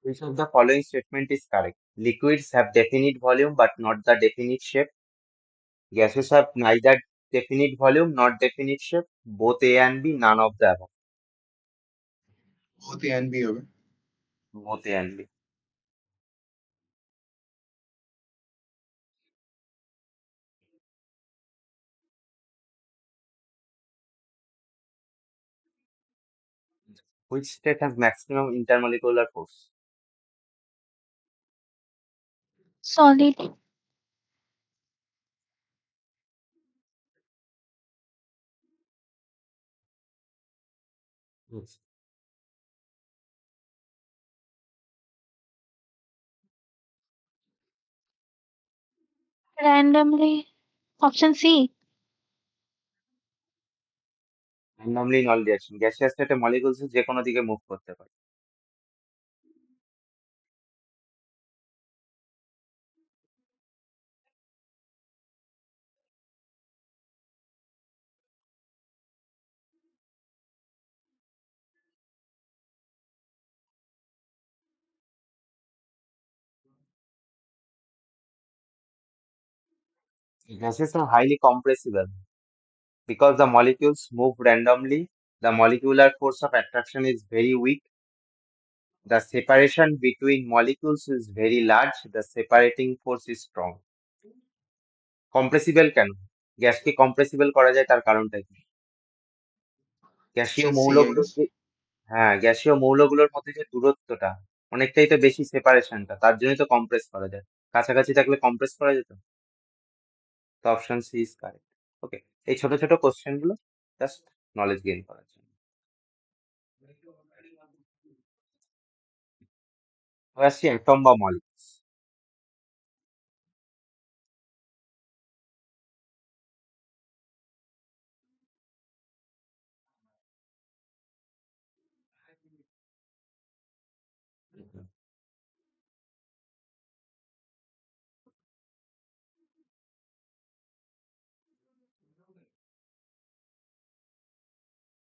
which of the following statement is correct? Liquids have definite volume but not the definite shape. Gases have neither definite volume nor definite shape. Both A and B, none of the above. both A and B হবে। Both A and B. Which state has maximum intermolecular force? Solid. Yes. Randomly. Option C. randomly নল reaction, gaseous স্টেটে molecules যে কোনো দিকে move করতে পারে। Gases are highly compressible because the molecules move randomly. The molecular force of attraction is very weak. The separation between molecules is very large. The separating force is strong. Compressible কেন? গ্যাসকে compressible করা যায় তার কারণটা কি? গ্যাসীয় Option C, I মৌলগুলোর guess. যে, হ্যাঁ, গ্যাসীয় মৌলগুলোর মধ্যে যে দূরত্বটা অনেকটাই তো বেশি, সেপারেশনটা, তার জন্যই তো কম্প্রেস করা যায়। কাছাকাছি থাকলে কম্প্রেস করা যেত। তো অপশন সি ইজ কারেক্ট। ওকে, এই ছোট ছোট কোশ্চেন গুলো জাস্ট নলেজ গেইন করার জন্য। এবার আসছি অ্যাটম বা molecules.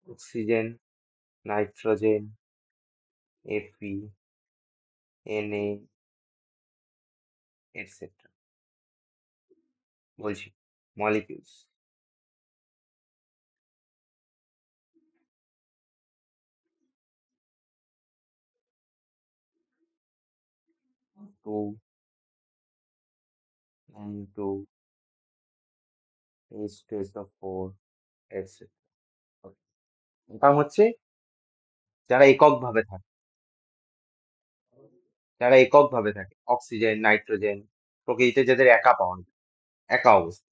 Oxygen, nitrogen, A P, N A, etcetera. বলছি molecules. Two, two, H two S four, etcetera. এটা হচ্ছে যারা এককভাবে থাকে, যারা এককভাবে থাকে, অক্সিজেন, নাইট্রোজেন, প্রকৃতিতে যাদের একা পাওয়া যায়, একা অবস্থা,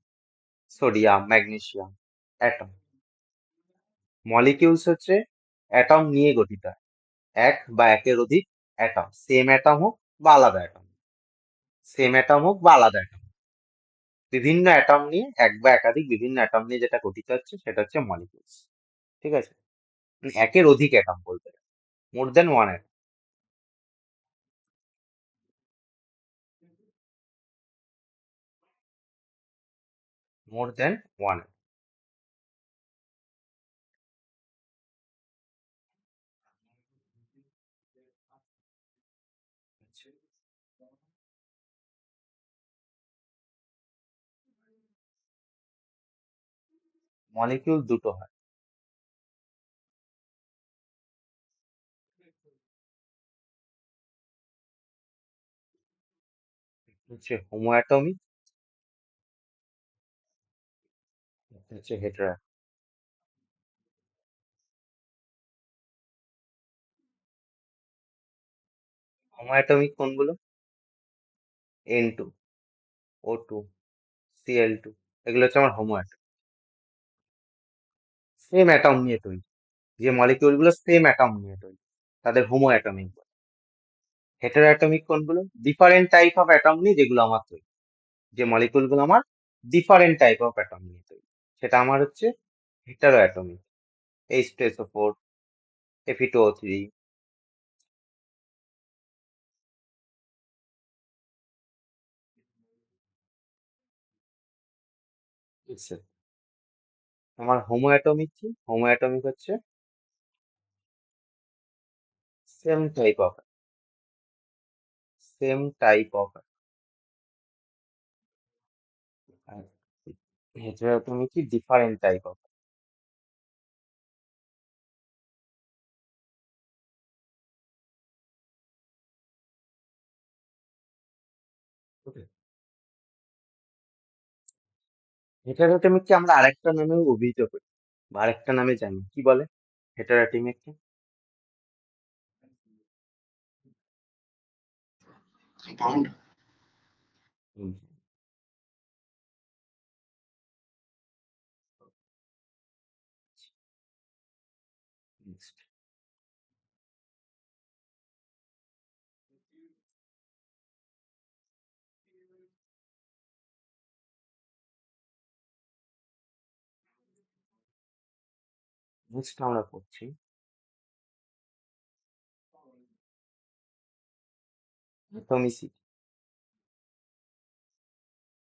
সোডিয়াম, ম্যাগনেসিয়াম, অ্যাটম। মলিকিউলস হচ্ছে অ্যাটম নিয়ে গঠিত হয়, এক বা একের অধিক অ্যাটম, সেম অ্যাটম হোক বা আলাদা অ্যাটম, সেম অ্যাটম হোক বা আলাদা অ্যাটম, বিভিন্ন অ্যাটম নিয়ে, এক বা একাধিক বিভিন্ন অ্যাটম নিয়ে যেটা গঠিত হচ্ছে সেটা হচ্ছে মলিকিউলস। ঠিক আছে, মানে একের অধিক অ্যাটম বলতে গেলে, মোর দেন ওয়ান অ্যাটম, মোর দেন ওয়ান। মলিকিউল দুটো হয়, হচ্ছে হোমো অ্যাটমিক, হচ্ছে হেটেরো। হোমো অ্যাটমিক কোনগুলো? N2, O2, Cl2, এগুলো হচ্ছে আমার হোমো অ্যাটম, সেম অ্যাটম নিয়ে তৈরি, যে মলিকিউল গুলো সেম অ্যাটম নিয়ে তৈরি, তাদের হোমো অ্যাটমিক বলে। হেটেরো অ্যাটমিক কোনগুলো? ডিফারেন্ট টাইপ অফ অ্যাটম নিয়ে যেগুলো আমার তৈরি, যে মলিকিউল গুলো আমার ডিফারেন্ট টাইপ অফ অ্যাটম নিয়ে তৈরি, সেটা আমার হচ্ছে হেটেরো অ্যাটমিক। H2SO4, Fe2O3। বুঝছে? আমার হোমো অ্যাটমিক কি? হোমো অ্যাটমিক হচ্ছে same type of, same type of, আর হেটেরো অ্যাটমিক কি? Different type of. হেটারোটমিককে আমরা আরেকটা নামেও অভিহিত করি বা আরেকটা নামে জানি, কি বলে হেটারোটমিককে? Compound. নেক্সট আমরা পড়ছি অ্যাটমিসিটি।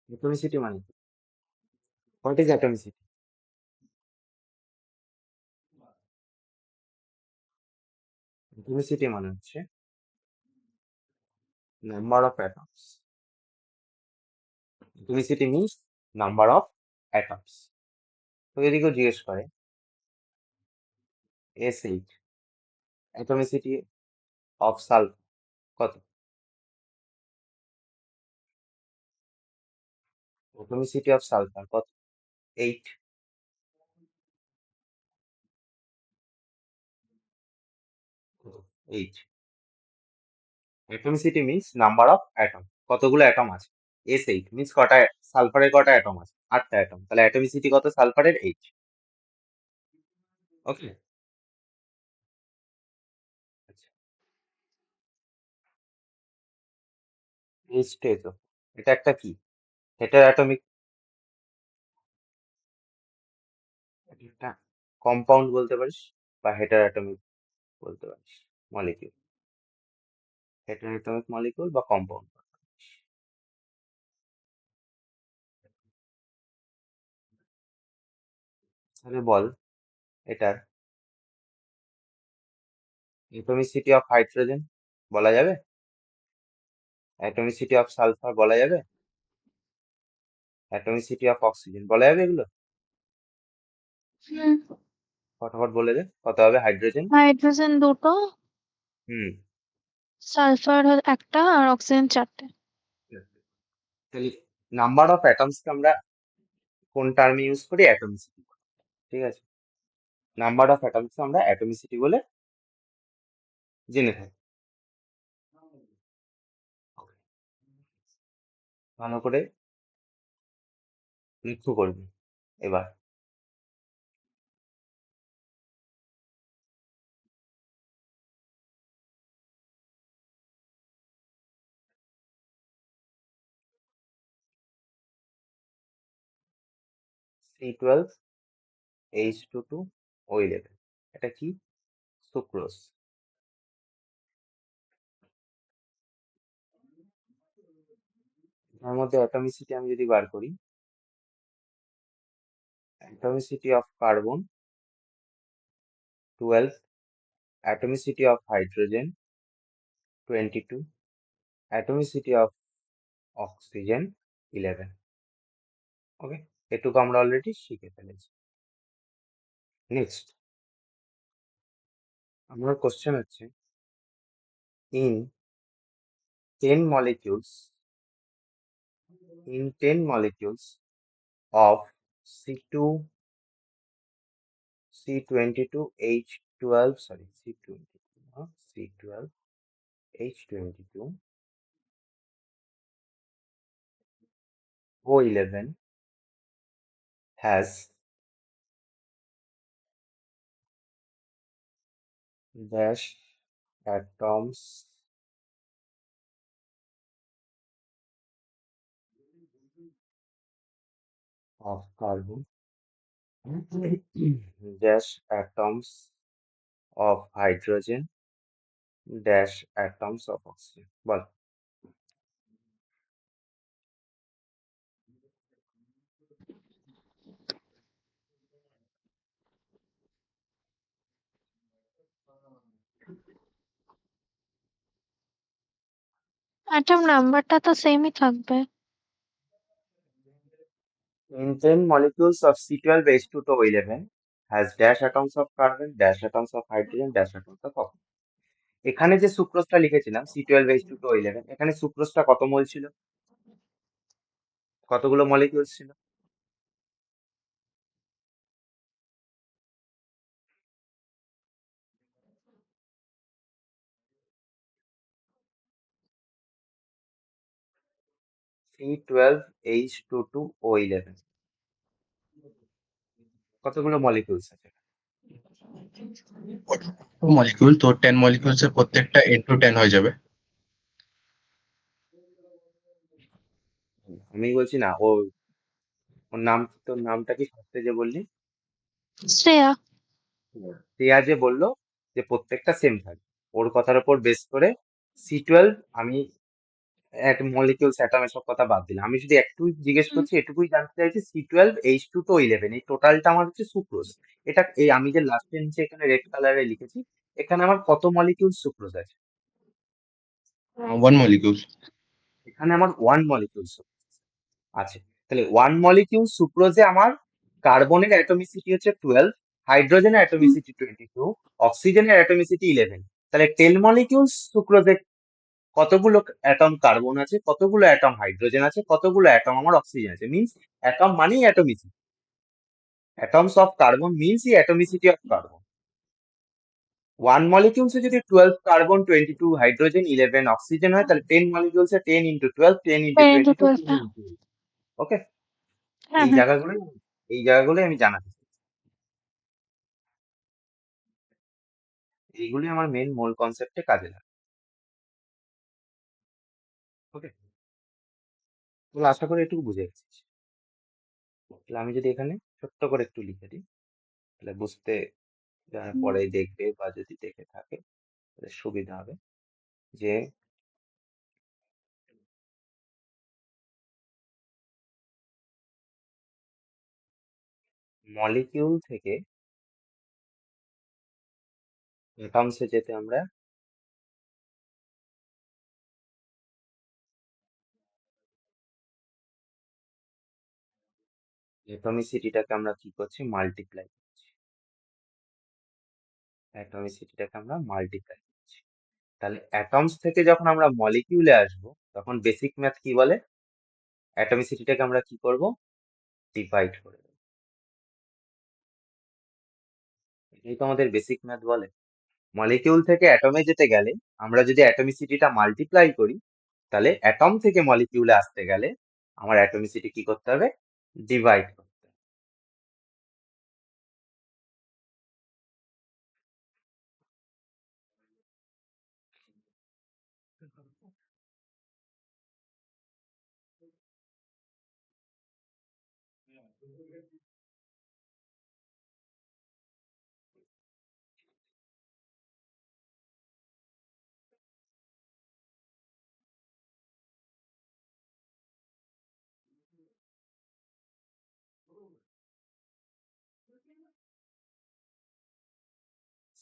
অ্যাটমিসিটি মানে কি? What is অ্যাটমিসিটি? অ্যাটমিসিটি মানে হচ্ছে number of atoms. Atomicity means number of atoms. তো যদি কেউ জিজ্ঞেস করে S8 অ্যাটমিসিটি অফ সালফার কত? অ্যাটমিসিটি অফ সালফার কত? 8। 8। অ্যাটমিসিটি মিনস নাম্বার অফ অ্যাটম, কতগুলো অ্যাটম আছে। S8 মিনস কটা, সালফারের কটা অ্যাটম আছে? 8টা অ্যাটম। তাহলে অ্যাটমিসিটি কত সালফারের? 8। ওকে। আচ্ছা, H2SO এটা একটা কি? হেটার অ্যাটমিক, একটা কম্পাউন্ড বলতে পারিস বা হেটার অ্যাটমিক বলতে পারিস মলিকিউল। হেটার অ্যাটমিক মলিকিউল বা কম্পাউন্ড। তাহলে বল এটার অ্যাটমিসিটি অফ হাইড্রোজেন বলা যাবে? অ্যাটমিসিটি অফ সালফার বলা যাবে? অ্যাটমিসিটি অফ অক্সিজেন বলা যাবে এগুলো? হুম। ফটাফট বলে দে কত হবে হাইড্রোজেন। হাইড্রোজেন 2টো, হুম। সালফার একটা, আর অক্সিজেন 4টে। তাহলে নাম্বার অফ অ্যাটমসকে আমরা কোন টার্মে ইউজ করি? অ্যাটমিসিটি। ঠিক আছে, নাম্বার অফ অ্যাটমসকে আমরা অ্যাটমিসিটি বলে জেনে থাকি। ভালো করে লক্ষ্য করবি এবার। C12H22O11 এটা কি? সুক্রোজ। তার মধ্যে অ্যাটমিসিটি আমি যদি বার করি, atomicity of carbon 12, atomicity of hydrogen 22, atomicity of oxygen 11। Okay, এটুকু আমরা অলরেডি শিখে ফেলেছি। নেক্সট আমার কোশ্চেন হচ্ছে, in 10 molecules in 10 molecules of C2 C22H12, sorry, C22, C12H22O11 has dash atoms of carbon, dash atoms of hydrogen, dash atoms of oxygen। Ball. Atom নাম্বারটা তো সেমই থাকবে। In 10 molecules of C12H22O11 has dash atoms of carbon, dash atoms of hydrogen, dash atoms of oxygen। এখানে যে সুক্রোজটা লিখেছিলাম C12H22O11, এখানে সুক্রোজটা কত মোল ছিল? কতগুলো মলিকিউল ছিল? C12H22O11 কতগুলো মলিকিউলস আছে? মলিকিউল তো 10 মলিকিউলস এর প্রত্যেকটা 8 to 10 হয়ে যাবে। আমি বলছি না, ওর নাম, তোর নামটা কি ফার্স্টে যে বললি? শ্রেয়া। শ্রেয়া যে বললো যে প্রত্যেকটা সেম থাকবে, ওর কথার উপর বেস করে C12 আমি মলিকিউলস অ্যাটম এসব কথা বাদ দিলাম, আমি যদি একটু জিজ্ঞেস হুম, করছি, এটুকুই জানতে চাইছি C12H2O11 এই টোটালটা আমার হচ্ছে সুক্রোজ। এটা এই আমি যে লাস্টে নিচে এখানে রেড কালারে লিখেছি, এখানে আমার কত মলিকিউল সুক্রোজ আছে? 1 molecule. এখানে আমার 1 মলিকিউল আছে। তাহলে 1 মলিকিউল সুক্রোজে আমার কার্বনের অ্যাটমিসিটি হচ্ছে 12, হাইড্রোজেনের হুম। অ্যাটমিসিটি 22, অক্সিজেনের অ্যাটমিসিটি 11। তাহলে 10 মলিকিউল সুক্রোজে কতগুলো অ্যাটম কার্বন আছে, কতগুলো অ্যাটম হাইড্রোজেন আছে, কতগুলো অ্যাটম আমার অক্সিজেন আছে? মিন্স অ্যাটম মানেই অ্যাটমিসিটি, অ্যাটমস অফ কার্বন মিন্স এই অ্যাটমিসিটি অফ কার্বন। 1 মলিকিউলসে যদি 12 কার্বন, 22 হাইড্রোজেন, 11 অক্সিজেন হয়, তাহলে 10 মলিকিউলসে 10 × 12, 10 × 10 into 22, 12 10 × 8। ওকে, হ্যাঁ এই হ্যাঁ। জায়গাগুলোই এই জায়গাগুলোই আমি জানাতে চাই। এইগুলি আমার মেন মূল কনসেপ্টে কাজে লাগে। ওকে, তাহলে আশা করি এটুকু বুঝে গেছিস। তাহলে আমি যদি এখানে ছোট্ট করে একটু লিখে দিই, তাহলে বুঝতে যারা হুম, পরে দেখবে বা যদি দেখে থাকে তাদের সুবিধা হবে। যে মলিকিউল থেকে অ্যাটমসে যেতে আমরা অ্যাটমিসিটিটাকে আমরা কি করছি, মাল্টিপ্লাই করছি। অ্যাটমিসিটিটাকে আমরা মাল্টিপ্লাই করছি। তাহলে অ্যাটমস থেকে যখন আমরা মলিকিউলে আসব, তখন বেসিক ম্যাথ কি বলে? অ্যাটমিসিটিটাকে আমরা কি করব? ডিভাইড করে দেবো। এটাই তো আমাদের বেসিক ম্যাথ বলে। মলিকিউল থেকে অ্যাটমে যেতে গেলে আমরা যদি অ্যাটমিসিটিটা মাল্টিপ্লাই করি, তাহলে অ্যাটম থেকে মলিকিউলে আসতে গেলে আমার অ্যাটমিসিটি কি করতে হবে? ডিভাইড করতে হবে।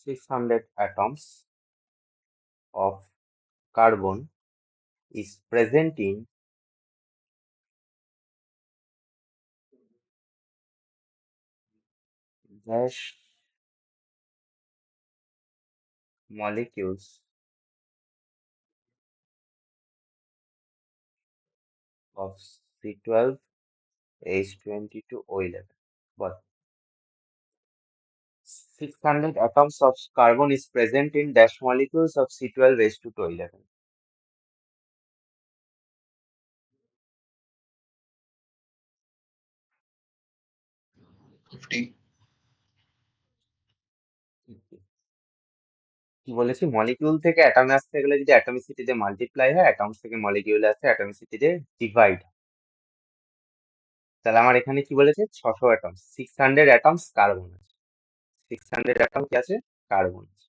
600 atoms of carbon is present in dash molecules of C12H22O11. But 600 atoms of carbon is present in dash molecules of C12H22O11. 50. কি বলেছি, মলিকিউল থেকে অ্যাটমে আসতে গেলে যদি অ্যাটমিসিটি দিয়ে মাল্টিপ্লাই হয়, অ্যাটমস থেকে মলিকিউলে আসতে অ্যাটমিসিটি দিয়ে ডিভাইড। তাহলে আমার এখানে কি বলেছে, 600 অ্যাটমস, 600 অ্যাটমস কার্বন আছে, 600 অ্যাটম কি আছে? কার্বন আছে।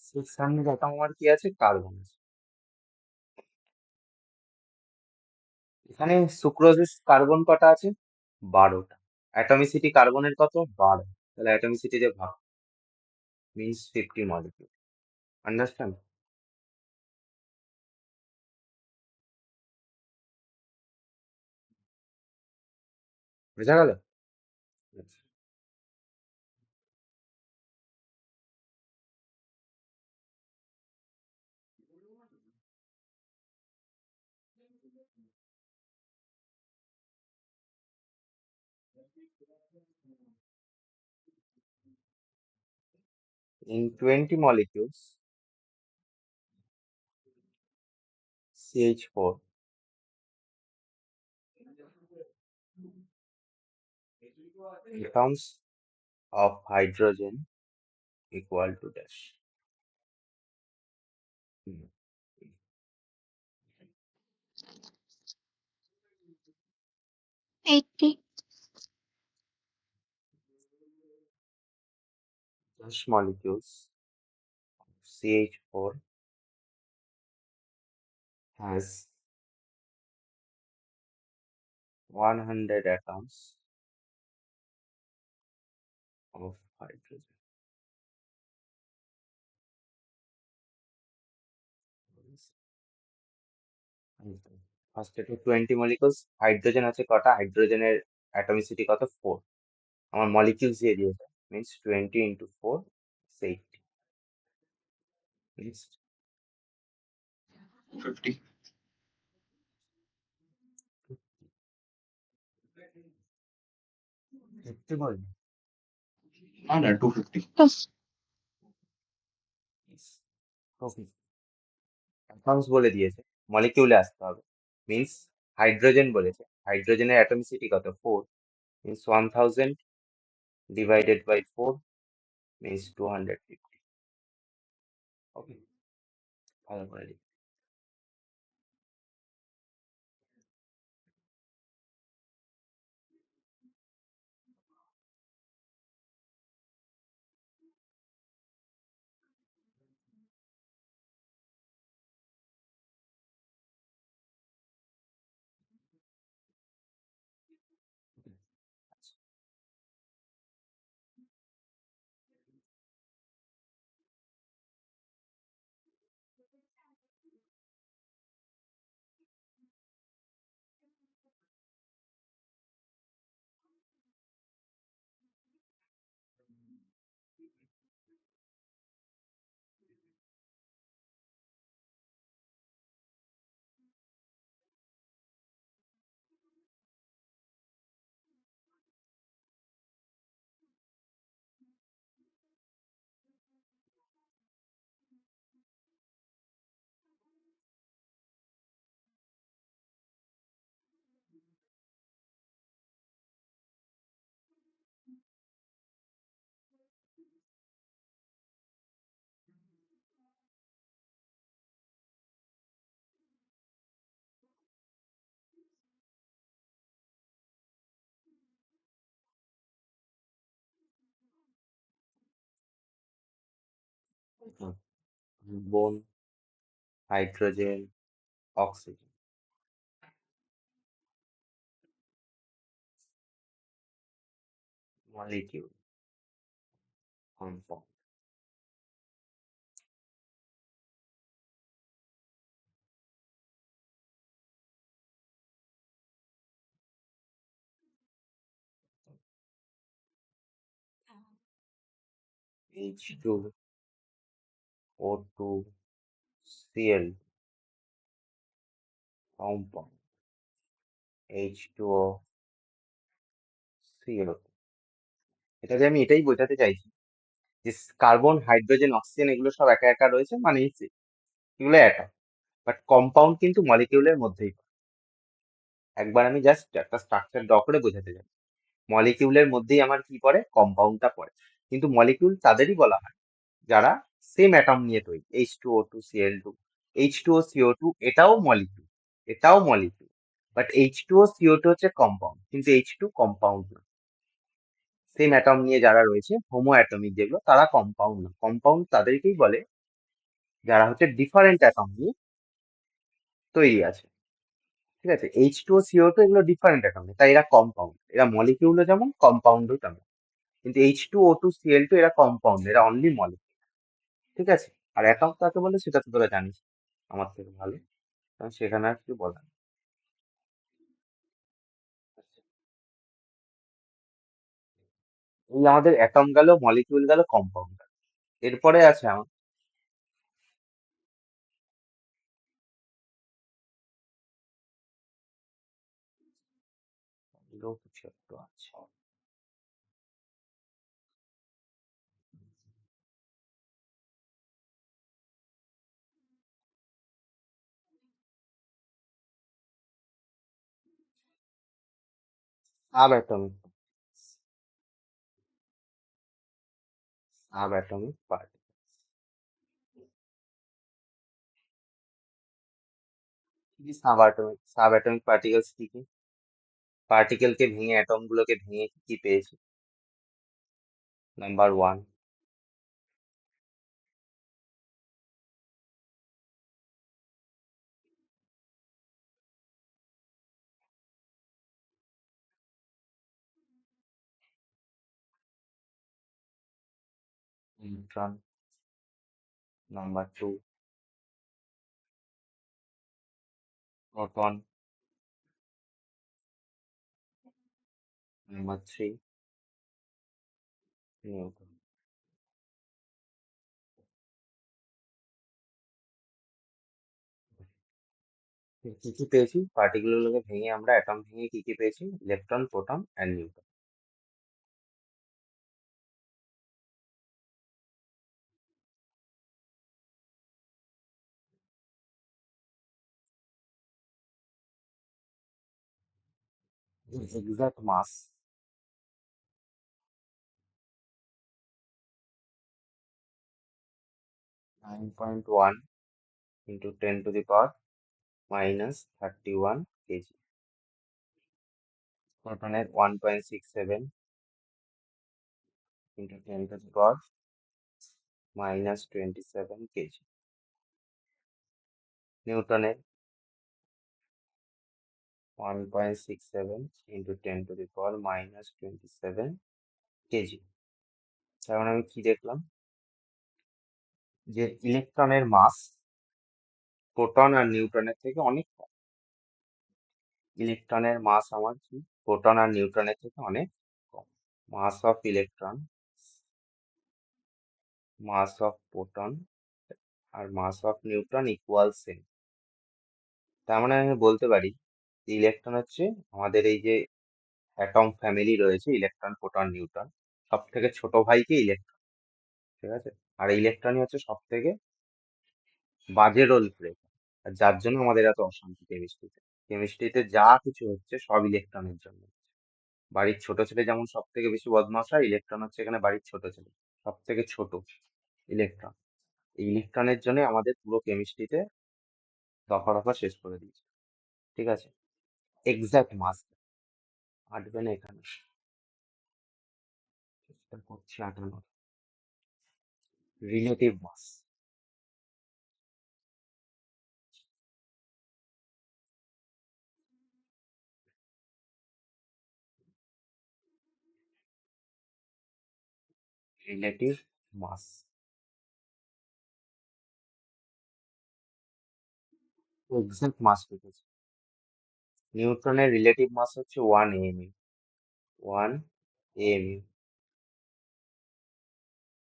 600 অ্যাটম আমার কি আছে? কার্বন আছে। এখানে সুক্রোজের কার্বন কটা আছে? 12টা। অ্যাটমিসিটি কার্বনের কত? 12। তাহলে অ্যাটমিসিটি দিয়ে ভাগ, মিনস 50 মলিকিউল। আন্ডারস্ট্যান্ড? বোঝা গেল? In 20 molecules, CH4, atoms of hydrogen equal to dash. Hmm. 80. Dash molecules CH4 has 100 atoms of hydrogen. First এটা 20 মলিকুলস হাইড্রোজেন আছে কটা হাইড্রোজেনের অ্যাটমিসিটি কত 4 আমার মলিকিউলস দিয়ে দিয়েছে মিন্স 20 ইন্টু 4 80 নেক্সট 50. 50 বলবি না 250. Yes. ওকে অ্যাটমস বলে দিয়েছে মলিকিউলে আসতে হবে মিন্স হাইড্রোজেন বলেছে হাইড্রোজেনের অ্যাটমিসিটি কত 4 মিন্স 1000 ডিভাইডেড বাই 4 মিন্স 250 ওকে ভালো করে লিখ বোন hydrogen oxygen molecule compound H2O2 Cl compound H2O Cl এটাতে আমি এটাই বোঝাতে চাইছি যে কার্বন হাইড্রোজেন অক্সিজেন এগুলো সব একা একা রয়েছে মানে এগুলো একা বাট কম্পাউন্ড কিন্তু মলিকিউলের মধ্যেই পড়ে। একবার আমি জাস্ট একটা স্ট্রাকচার ড্র করে বোঝাতে চাই মলিকিউলের মধ্যেই আমার কি পড়ে কম্পাউন্ডটা পড়ে কিন্তু মলিকিউল তাদেরই বলা হয় যারা সেম অ্যাটম নিয়ে তৈরি H2O2 Cl2 H2O CO2 এটাও মলিকিউল বাট H2O CO2 হচ্ছে কম্পাউন্ড কিন্তু H2 কম্পাউন্ড না সেম অ্যাটম নিয়ে যারা রয়েছে হোমো অ্যাটমিক যেগুলো তারা কম্পাউন্ড না কম্পাউন্ড তাদেরকেই বলে যারা হচ্ছে ডিফারেন্ট অ্যাটম নিয়ে তৈরি আছে ঠিক আছে H2O CO2 এগুলো ডিফারেন্ট অ্যাটম তাই এরা কম্পাউন্ড এরা মলিকিউলও যেমন কম্পাউন্ডও তেমন কিন্তু H2O2 Cl2 এরা কম্পাউন্ড এরা অনলি মলিকিউল ঠিক আছে আর অ্যাটম কাকে বলে সেটা তো তোরা জানিস আমার থেকে ভালো কারণ সেখানে আর কিছু বলার নেই। এই আমাদের অ্যাটম গেল মলিকিউল গেল কম্পাউন্ড এরপরে আছে আমার আরো কিছু একটু আছে সাব অ্যাটমিক সাবঅ্যাটমিক পার্টিকেলস। কি সাবঅ্যাটমিক পার্টিকেলস কি কি? পার্টিকেলকে ভেঙে অ্যাটম গুলোকে ভেঙে কি কি পেয়েছি? Number 1, neutron. Number 2, proton. Number 3, neutron. কি কি পেয়েছি? পার্টিকেল গুলোকে ভেঙে আমরা অ্যাটম ভেঙে কি কি পেয়েছি? Electron, proton and neutron. Exact mass 9.1 into 10 to the power minus 31 K G. প্রোটনের 1.67 into 10 to the power minus 27 K G. নিউটনের 1.67 into 10 to the power minus 27 K G. তার মানে আমি কি দেখলাম? যে ইলেকট্রনের মাস প্রোটন আর নিউট্রনের থেকে অনেক কম। ইলেকট্রনের মাস আমার কি প্রোটন আর নিউট্রনের থেকে অনেক কম। Mass of electron, mass of proton আর mass of neutron equal same. তার মানে আমি বলতে পারি ইলেকট্রন হচ্ছে আমাদের এই যে অ্যাটম ফ্যামিলি রয়েছে, ইলেকট্রন, প্রোটন, নিউট্রন, সব থেকে ছোট ভাইকে ইলেকট্রন। ঠিক আছে? আর ইলেকট্রনই হচ্ছে সব থেকে বাজে রোল প্লে, আর যার জন্য আমাদের এত অশান্তি কেমিস্ট্রিতে। কেমিস্ট্রিতে যা কিছু হচ্ছে সব ইলেকট্রনের জন্য হচ্ছে। বাড়ির ছোট ছেলে যেমন সব থেকে বেশি বদমাশ হয়, ইলেকট্রন হচ্ছে এখানে বাড়ির ছোট ছেলে, সব থেকে ছোট ইলেকট্রন। এই ইলেকট্রনের জন্য আমাদের পুরো কেমিস্ট্রিতে দফা রফা শেষ করে দিয়েছে। ঠিক আছে? এক্সাক্ট মাস আটবে না এখানে, চেষ্টা করছি আটানোর। রিলেটিভ মাস, রিলেটিভ মাস এক্সাক্ট মাস লিখেছি। নিউট্রনের রিলেটিভ মাস হচ্ছে 1 amu, 1 amu।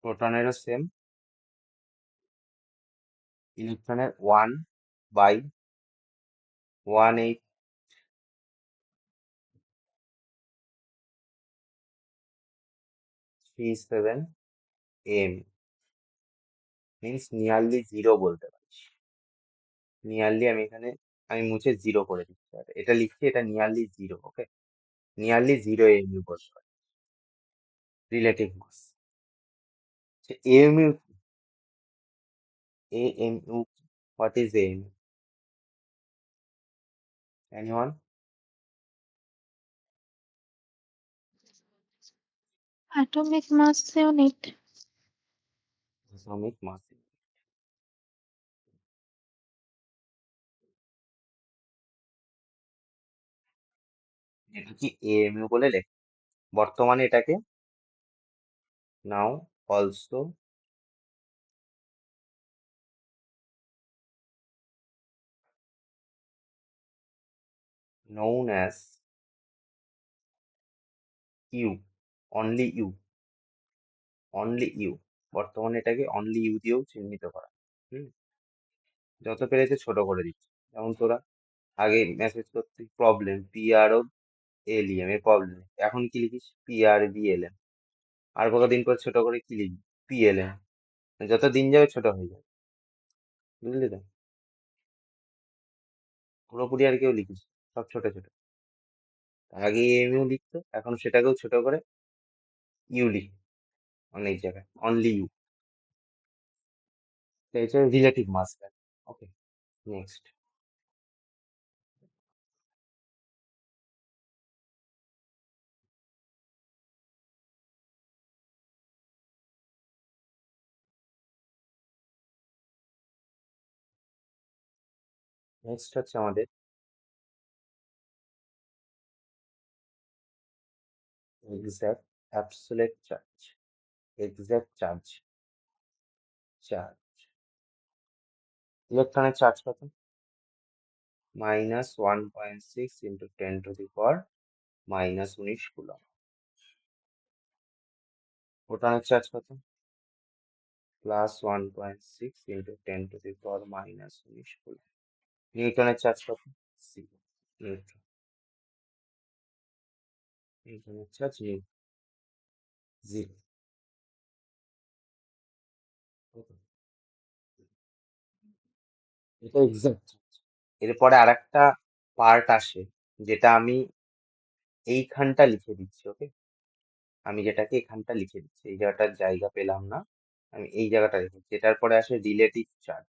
প্রোটনেরও সেম, ইলেকট্রনের 1/1837 amu, মিনস নিয়ারলি জিরো বলতে পারিস। নিয়ারলি আমি মুছে জিরো করে দিচ্ছি, আর এটা লিখছি, এটা nearly zero. Okay, nearly 0 amu বলতে পারি relative mass. amu, amu, what is amu? Anyone? Atomic mass unit. Atomic mass। এটা কি amu বলে লেখ, বর্তমানে এটাকে now also known as U, only U, only U. বর্তমানে এটাকে অনলি ইউ দিয়েও চিহ্নিত করা। হুম, যত পেরেছে ছোট করে দিচ্ছে। যেমন তোরা আগে মেসেজ করতে প্রবলেম, PROLEM এ প্রবলেম, এখন কি লিখিস? PRBLM। আর কতদিন পর ছোট করে কি লিখবি? PLM। যত দিন যাবে ছোট হয়ে যাবে, বুঝলি তো? পুরোপুরি আর কেউ লিখিস, সব ছোট ছোট। আগে এমইউ লিখতো, এখন সেটাকেও ছোট করে ইউ লিখ। অনেক জায়গায় অনলি ইউ, তো এটা রিলেটিভ মাস ভ্যালু। ওকে, নেক্সট। নেক্সট হচ্ছে আমাদের exact absolute charge. Exact charge, charge ইলেকট্রনের চার্জ কত? -1.6 × 10⁻⁻19 কুলম্ব। প্রোটনের চার্জ কত? +1.6 × 10⁻⁻19 কুলম্ব। নিউটনের চার্জ কত? 0। নিউটন, নিউটনের চার্জ 0। এটা এক্সাক্ট চার্জ। এরপরে আরেকটা পার্ট আসে, যেটা আমি এইখানটা লিখে দিচ্ছি। ওকে, আমি যেটাকে এখানটা লিখে দিচ্ছি, এই জায়গাটার জায়গা পেলাম না, আমি এই জায়গাটা লিখেছি। এটার পরে আসে রিলেটিভ চার্জ।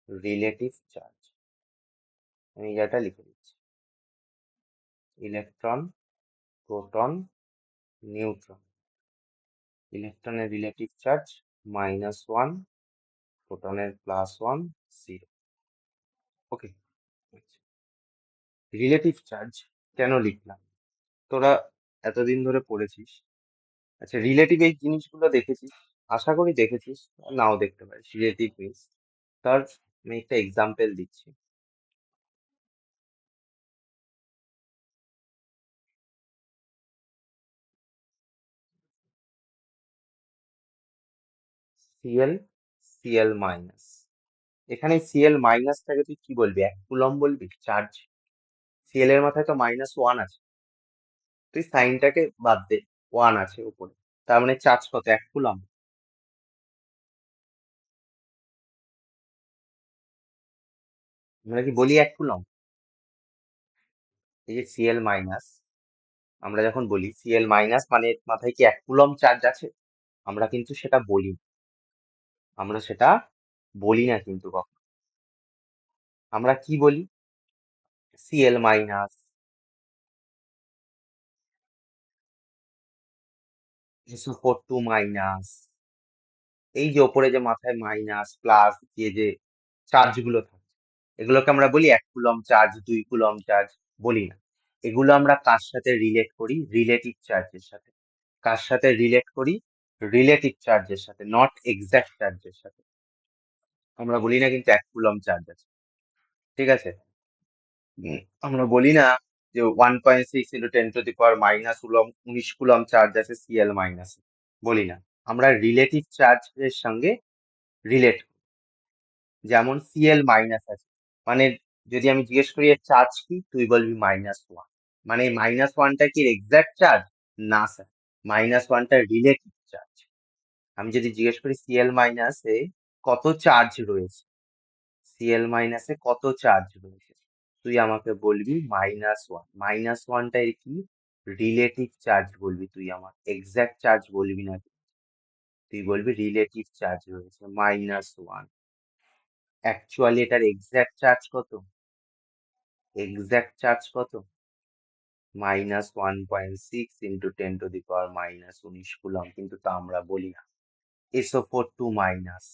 রিলেটিভ চার্জ আমি এই জায়গাটা লিখে দিচ্ছি। Electron, proton, neutron. ইলেকট্রনের রিলেটিভ চার্জ -1, প্রোটনের +1, 0। ওকে, রিলেটিভ চার্জ কেন লিখলাম? তোরা এতদিন ধরে পড়েছিস, আচ্ছা রিলেটিভ এই জিনিসগুলো দেখেছিস, আশা করি দেখেছিস, নাও দেখতে পারিস। রিলেটিভ মিনস, ধর আমি একটা এক্সাম্পল দিচ্ছি। Cl, Cl minus. এখানে Cl মাইনাসটাকে তুই কি বলবি? 1 কুলম্ব বলবি চার্জ? Cl এর মাথায় তো -1 আছে, তুই সাইনটাকে বাদ দে, 1 আছে উপরে, তার মানে চার্জ কত? 1 কুলম্ব। আমরা কি বলি 1 কুলম্ব? এই যে Cl মাইনাস, আমরা যখন বলি Cl মাইনাস মানে এর মাথায় কি 1 কুলম্ব চার্জ আছে? আমরা কিন্তু সেটা বলি না। আমরা সেটা বলি না কিন্তু কখন। আমরা কি বলি? Cl মাইনাস, SO4 মাইনাস, এই যে ওপরে যে মাথায় মাইনাস প্লাস দিয়ে যে চার্জ গুলো থাকে, এগুলোকে আমরা বলি 1 কুলম্ব চার্জ, 2 কুলম্ব চার্জ, বলি না। এগুলো আমরা কার সাথে রিলেট করি? রিলেটিভ চার্জের সাথে। কার সাথে রিলেট করি? রিলেটিভ চার্জের সাথে, নট এক্সাক্ট চার্জের সাথে। আমরা বলি না কিন্তু 1 কুলম্ব চার্জ আছে, ঠিক আছে? আমরা বলি না যে 1.6 × 10⁻⁻19 কুলম্ব চার্জ আছে Cl মাইনাস, বলি না। আমরা রিলেটিভ চার্জের সঙ্গে রিলেট, যেমন Cl মাইনাস আছে, মানে যদি আমি জিজ্ঞেস করি এর চার্জ কি, তুই বলবি -1, মানে -1টা কি এক্সাক্ট চার্জ? না স্যার, -1টা রিলেটিভ চার্জ। আমি যদি জিজ্ঞেস করি Cl মাইনাসে কত চার্জ রয়েছে, Cl মাইনাসে কত চার্জ রয়েছে, তুই আমাকে বলবি -1। -1টা এর কি? রিলেটিভ চার্জ বলবি তুই, আমার এক্সাক্ট চার্জ বলবি না, তুই বলবি রিলেটিভ চার্জ রয়েছে -1। অ্যাকচুয়ালি এটার এক্সাক্ট চার্জ কত? এক্সাক্ট চার্জ কত? -1.6 × 10⁻⁻19 কুলম্ব, কিন্তু তা আমরা বলি না। SO4 মাইনাস,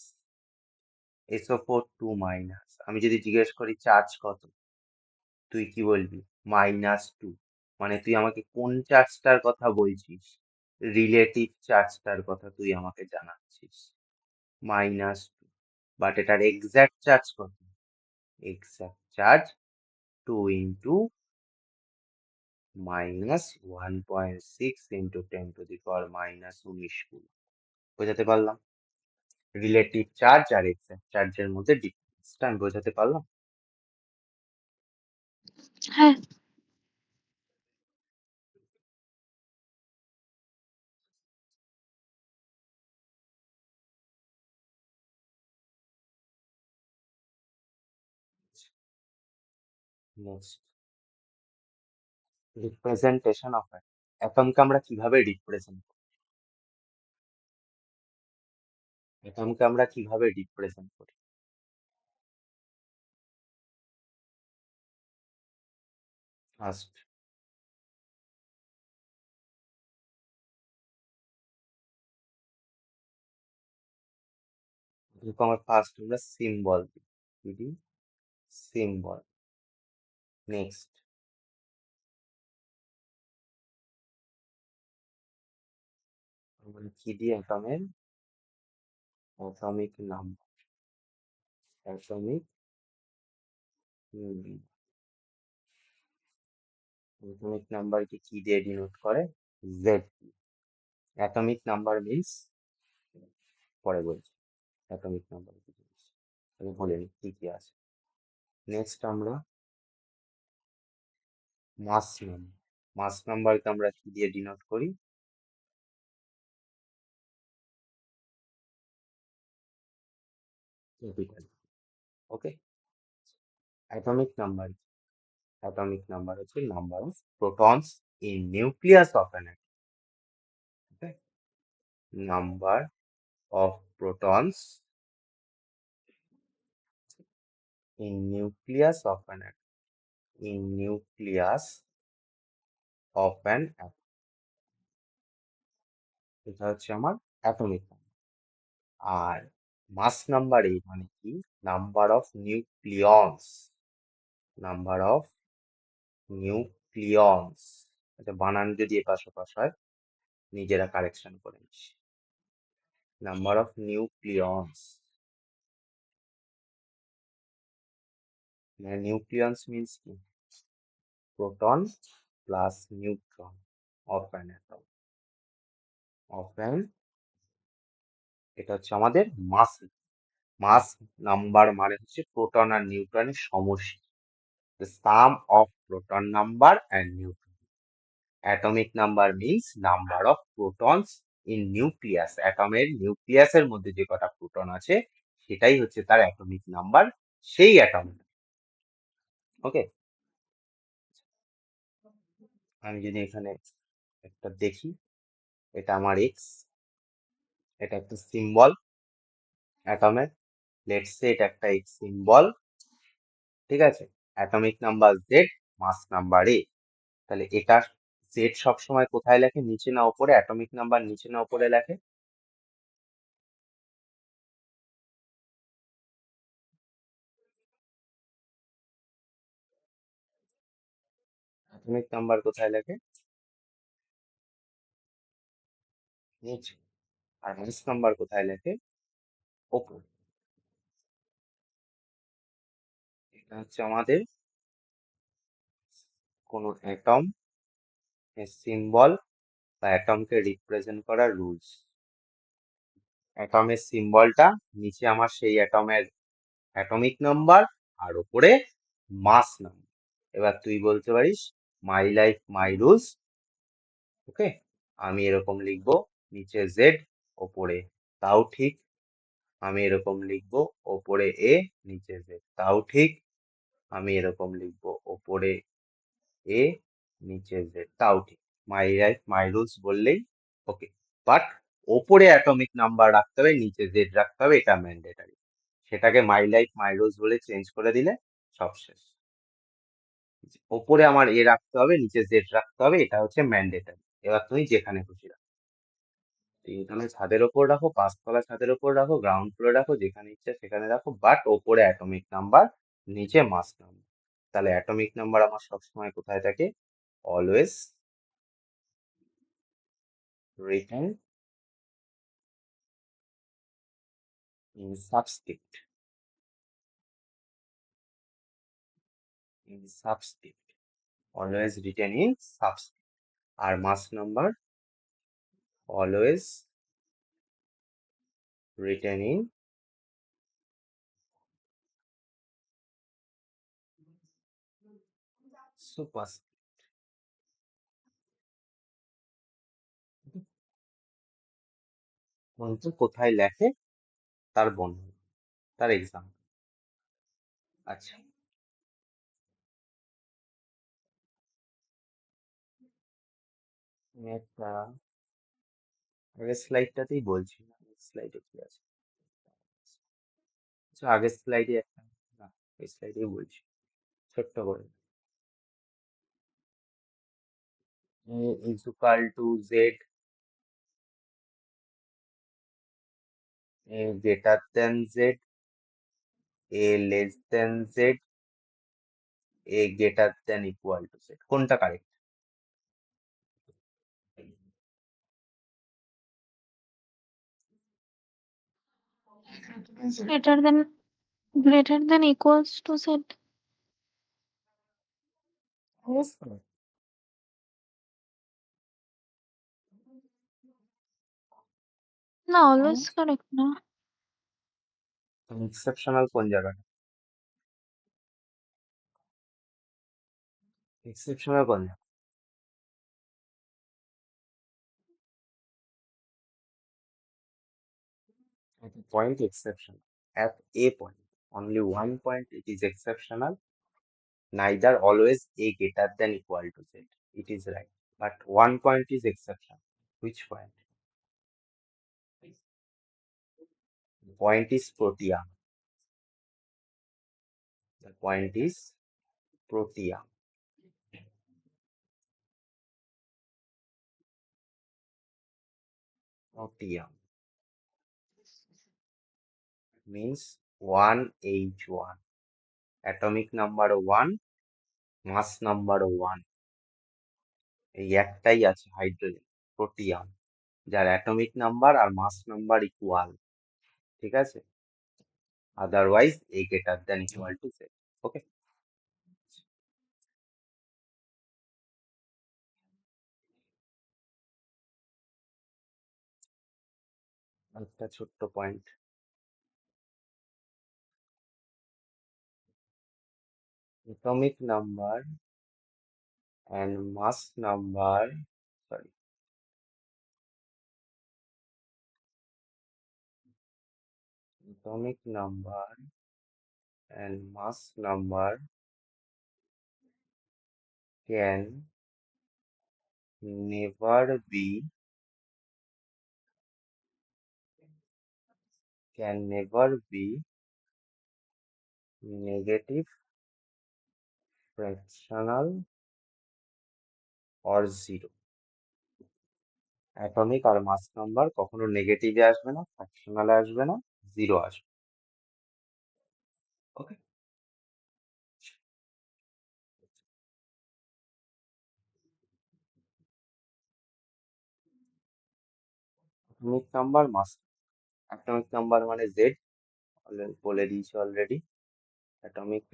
SO4 মাইনাস, আমি যদি জিজ্ঞেস করি চার্জ কত, তুই কি বলবি? -2। মানে তুই আমাকে কোন চার্জটার কথা বলছিস? রিলেটিভ চার্জটার কথা তুই আমাকে জানাচ্ছিস, -2। বাট এটার এক্সাক্ট চার্জ কত? Exact charge 2 × -1.6 × 10⁻⁻19 coulomb. বোঝাতে পারলাম? রিলেটিভ চার্জ আর এক্সাক্ট চার্জের মধ্যে ডিফারেন্সটা আমি বোঝাতে পারলাম? হ্যাঁ। নেক্সট, রিপ্রেজেন্টেশন অফ অ্যাটমকে আমরা কিভাবে রিপ্রেজেন্ট করি? অ্যাটমকে আমরা কিভাবে রিপ্রেজেন্ট করি? ফার্স্ট আমার ফার্স্ট আমরা সিম্বল দিই, সিম্বল। নেক্সট আমরা কি দিই? অ্যাটমিক নাম্বার, অ্যাটমিক অ্যাটমিক নাম্বারকে কি দিয়ে ডিনোট করে? জেড। অ্যাটমিক নাম্বার মিন্স, পরে বলছি অ্যাটমিক নাম্বার কি জিনিস, আমি বলে নিই কি কি আছে। নেক্সট আমরা মাস নাম্বার, মাস নাম্বারকে আমরা কি দিয়ে ডিনোট করি? Capital. Okay. Atomic number, atomic number হচ্ছে number of protons in nucleus of an atom. Okay, number of protons in nucleus of an atom, in nucleus of an atom, এটা হচ্ছে আমার atomic number. আর mass number এই মানে কি? Number of nucleons, number of nucleons. আচ্ছা, বানান যদি এপাশ ওপাশ হয় নিজেরা কারেকশন করে নিস। নাম্বার অফ নিউক্লিয়ন্স, মানে নিউক্লিয়ন্স মিন্স কি? Proton plus neutron of an atom, of an, এটা হচ্ছে আমাদের মাস। মাস নাম্বার মানে হচ্ছে প্রোটন আর নিউট্রনের সমষ্টি, the sum of proton number and neutron. Atomic number means number of protons in nucleus. অ্যাটমের নিউক্লিয়াসের মধ্যে যে কটা প্রোটন আছে সেটাই হচ্ছে তার অ্যাটমিক নাম্বার, সেই অ্যাটম। ওকে, আমি যদি এখানে একটা দেখি, এটা আমার এক্স, এটা একটা সিম্বল অ্যাটমের, লেটস সে এটা একটা এক্স সিম্বল, ঠিক আছে। Atomic number Z, mass number A. তাহলে এটা জেড সবসময় কোথায় লেখে? নিচে না উপরে? অ্যাটমিক নাম্বার নিচে না উপরে লেখে? অ্যাটমিক নাম্বার কোথায় লেখে? নিচে। আর মাস নাম্বার কোথায় লেখে? ওপর। এটা হচ্ছে আমাদের কোনো অ্যাটম এর সিম্বল বা অ্যাটমকে রিপ্রেজেন্ট করার রুলস। অ্যাটমের সিম্বলটা, নিচে আমার সেই অ্যাটমের অ্যাটমিক নাম্বার, আর উপরে মাস নাম্বার। এবার তুই বলতে পারিস মাই লাইফ মাই রুলস। ওকে, আমি এরকম লিখবো, নিচে জেড ওপরে, তাও ঠিক। আমি এরকম লিখবো, ওপরে এ নিচে জেড, তাও ঠিক। আমি এরকম লিখবো, ওপরে এ নিচে জেড, তাও ঠিক। মাই লাইফ মাই রুলস বললেই ওকে। বাট ওপরে অ্যাটমিক নাম্বার রাখতে হবে, নিচে জেড রাখতে হবে, এটা ম্যান্ডেটারি। সেটাকে মাই লাইফ মাই রুলস বলে চেঞ্জ করে দিলে সব শেষ। ওপরে আমার এ রাখতে হবে, নিচে জেড রাখতে হবে, এটা হচ্ছে ম্যান্ডেটারি। এবার তুমি যেখানে খুশি রাখো, তিনতলা ছাদের ওপর রাখো, পাঁচতলা ছাদের ওপর রাখো, গ্রাউন্ড ফ্লোরে রাখো, যেখানে ইচ্ছা সেখানে রাখো, বাট ওপরে অ্যাটমিক নাম্বার, নিচে মাস নাম্বার। তাহলে অ্যাটমিক নাম্বার আমার সবসময় কোথায় থাকে? Always written in subscript, in subscript, always written in subscript. আর mass number always written in superscript. কোনটা কোথায় লেখে তার বর্ণনা, তার এক্সাম্পল। আচ্ছা, আমি একটা আগের স্লাইডটাতেই বলছি, স্লাইডে কি আছে? আচ্ছা, আগের স্লাইডে একটা, না এই স্লাইডেই বলছি ছোট্ট করে, is equal to Z, A greater than Z, A less than Z, A greater than equal to Z, কোনটা correct? greater than equals to z. না, always correct না। এক্সেপশনাল কোন জায়গাটা? এক্সেপশনাল কোন জায়গা? At a point exception. At a point, only one point it is exceptional. Neither always a greater than equal to z. It is right. But one point is exception. Which point? The point is protean. The point is protean. Protean means 1H1. Atomic number 1, mass number 1. এই একটাই আছে hydrogen, protium, যার atomic number আর mass number equal. ঠিক আছে, otherwise A greater than equal to Z. Okay, একটা ছোট্ট point, atomic number and mass number, sorry, atomic number and mass number can never be negative, fractional or zero. Atomic আর mass number কখনো নেগেটিভে আসবে না, ফ্র্যাকশনালে আসবে না, জিরো আসবে। Okay, atomic number, mass, atomic number মানে জেড, বলে দিয়েছি অলরেডি। অ্যাটমিক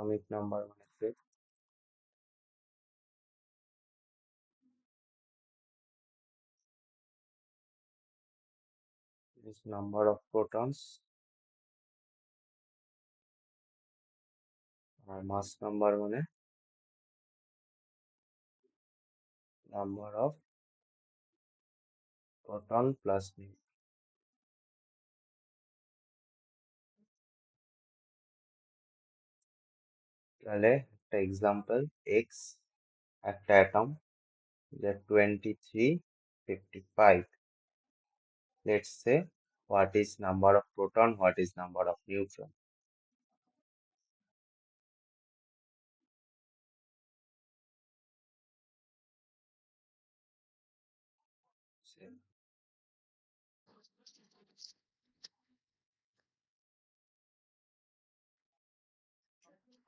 অ্যাটমিক নাম্বার মানে Z, is number of protons, আর মাস নাম্বার মানে number of proton plus neutron. তাহলে একটা এক্সাম্পল, এক্স একটা অ্যাটম, যা 2355. Let's say what is number of proton, what is number of neutron.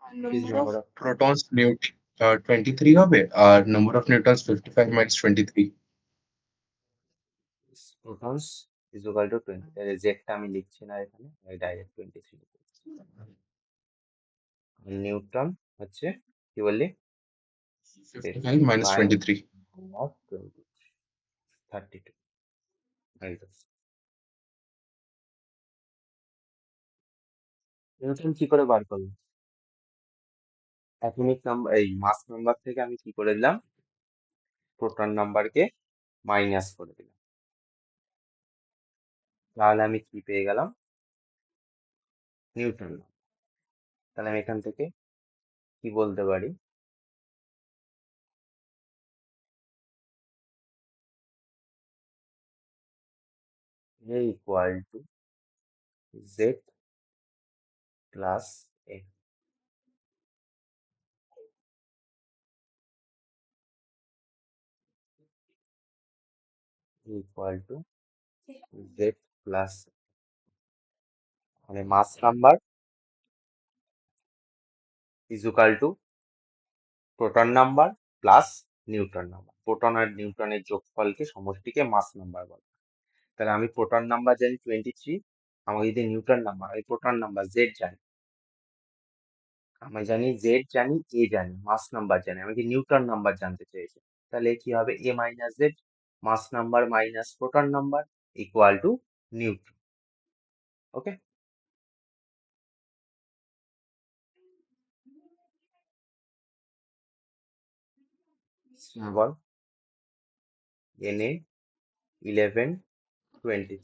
What is number of protons 23 হবে আর number of neutrons 55 minus 23. protons is equal to 20. তাহলে জেডটা আমি লিখছি না এখানে, আমি ডাইরেক্ট 23 লিখছি। নিউট্রন হচ্ছে কি বললি? 55 minus 23. of 20, 32. একদম। নিউটন কি করে বার করলাম? অ্যাটমিক নাম্বার, এই মাস নাম্বার থেকে আমি কি করে দিলাম, প্রোটন নাম্বারকে মাইনাস করে দিলাম, তাহলে আমি কি পেয়ে গেলাম, নিউটন। তাহলে আমি এখান থেকে কি বলতে পারি, A equal to Z plus A equal to Z plus মানে mass number is equal to proton number plus neutron number. Proton আর নিউট্রনের যোগফলকে সমষ্টিকে মাস নাম্বার বলে। তাহলে আমি প্রোটন নাম্বার জানি 23, আমাকে যদি নিউট্রন নাম্বার, আমি প্রোটন নাম্বার জেড জানি, আমি জানি জেড জানি, এ জানি, মাস নাম্বার জানি, আমাকে নিউট্রন নাম্বার জানতে চেয়েছে। তাহলে কি হবে? A minus Z mass number minus proton number equal to neutron. Okay, বল Na 11 23।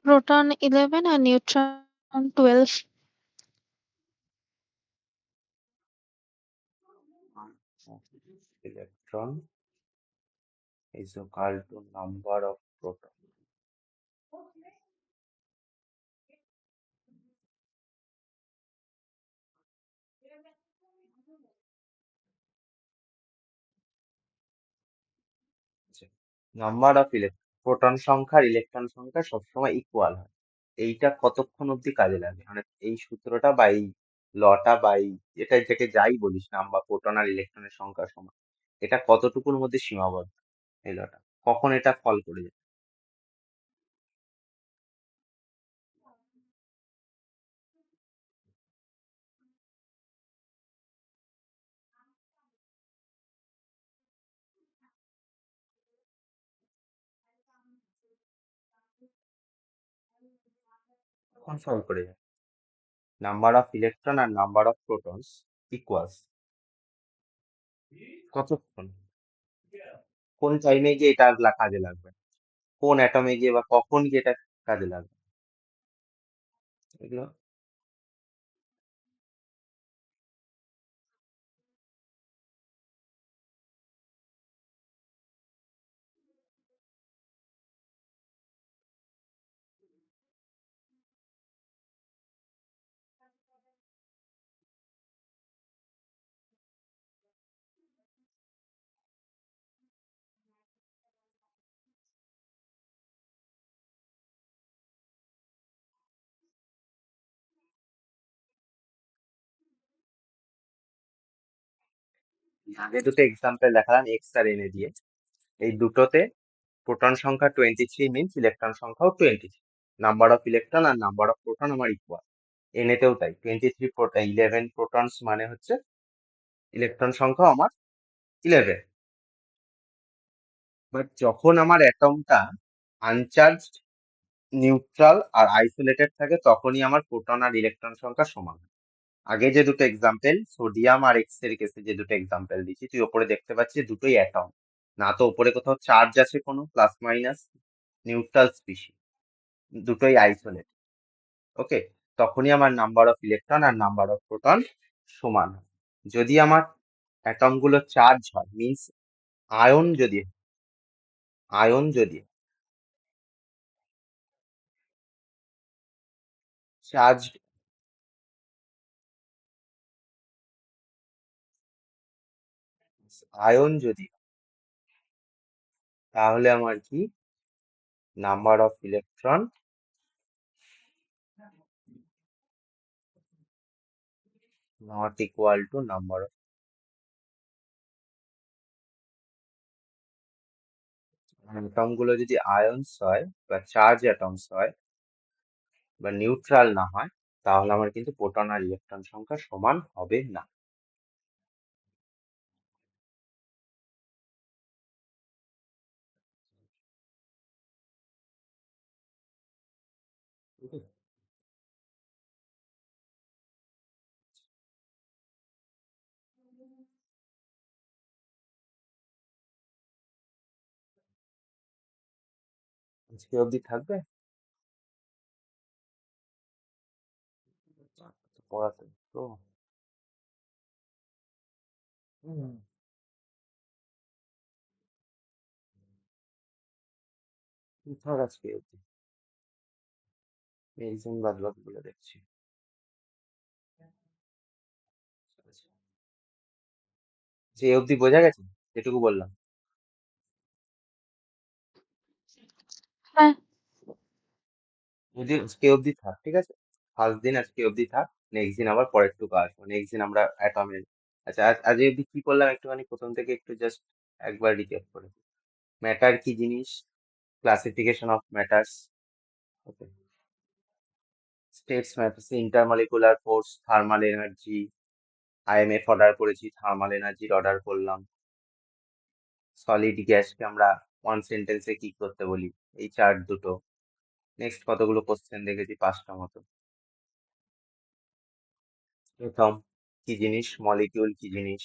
proton 11 and neutron 12. Electron is equal to number of proton. Number of proton সংখ্যা আর ইলেকট্রন সংখ্যা সবসময় ইকুয়াল হয়। এইটা কতক্ষণ অব্দি কাজে লাগে, মানে এই সূত্রটা বা এই লটা বা এই যেটাকে যাই বলিস নাম্বার প্রোটন আর ইলেকট্রনের সংখ্যা সমান, এটা কতটুকুর মধ্যে সীমাবদ্ধ এই লটা, কখন এটা ফল করে যায়? কখন ফল করে যায়? নাম্বার অফ ইলেকট্রন আর নাম্বার অফ প্রোটনস ইকুয়ালস কতক্ষণ, কোন টাইমে গিয়ে এটা কাজে লাগবে, কোন অ্যাটমে গিয়ে বা কখন গিয়ে এটা কাজে লাগবে, এগুলো আগে দুটো এক্সাম্পল দেখালাম এক্স আর এন এ দিয়ে। এই দুটোতে প্রোটন সংখ্যা 23 মিনস ইলেকট্রন সংখ্যাও 23, নাম্বার অফ ইলেকট্রন আর নাম্বার অফ প্রোটন আমার ইকুয়াল। এনেতেও তাই 23 11 প্রোটনস মানে হচ্ছে ইলেকট্রন সংখ্যা আমার 11। বাট যখন আমার অ্যাটমটা আনচার্জড, নিউট্রাল আর আইসোলেটেড থাকে তখনই আমার প্রোটন আর ইলেকট্রন সংখ্যা সমান হয়। আগে যে দুটো এক্সাম্পল সোডিয়াম আর এক্স এর কেসে যে দুটো এক্সাম্পল দিচ্ছি, তুই ওপরে দেখতে পাচ্ছিস দুটোই অ্যাটম, না তো ওপরে কোথাও চার্জ আছে কোনো প্লাস মাইনাস, নিউট্রাল স্পিসি, দুটোই আইসোলেট। ওকে, তখনই আমার নাম্বার অফ ইলেকট্রন আর নাম্বার অফ প্রোটন সমান হয়। যদি আমার অ্যাটম গুলো চার্জ হয় মিনস আয়ন যদি আয়ন যদি চার্জ আয়ন যদি, তাহলে আমার কি number of electron not equal to number of, atom গুলো যদি আয়নস হয় বা চার্জ অ্যাটমস হয় বা নিউট্রাল না হয়, তাহলে আমার কিন্তু প্রোটন আর ইলেকট্রন সংখ্যা সমান হবে না। ঠিক আছে? আজকে অবধি থাকবে? পড়াতে তো হুম, থাক আজকে অবধি, এক্সাম বাদ বাকি গুলো দেখছি। যে অবধি বোঝা গেছে যেটুকু বললাম। হ্যাঁ, যদি আজকে অবধি থাক, ঠিক আছে, ফার্স্ট দিন আজকে অবধি থাক, নেক্সট দিন আবার পরের টুকু আসবো, নেক্সট দিন আমরা অ্যাটমের। আচ্ছা, আজ অবধি কি করলাম একটুখানি প্রথম থেকে একটু জাস্ট একবার রিক্যাপ করে। ম্যাটার কি জিনিস, classification of matters, okay, states matters, intermolecular force, thermal energy, IMF order করেছি, থার্মাল এনার্জির অর্ডার করলাম। সলিড গ্যাসকে আমরা ওয়ান সেন্টেন্সে কি করতে বলি, এই চার্ট দুটো। নেক্সট কতগুলো কোশ্চেন দেখেছি, 5টা মতো। প্রথম কি জিনিস, মলিকিউল কি জিনিস,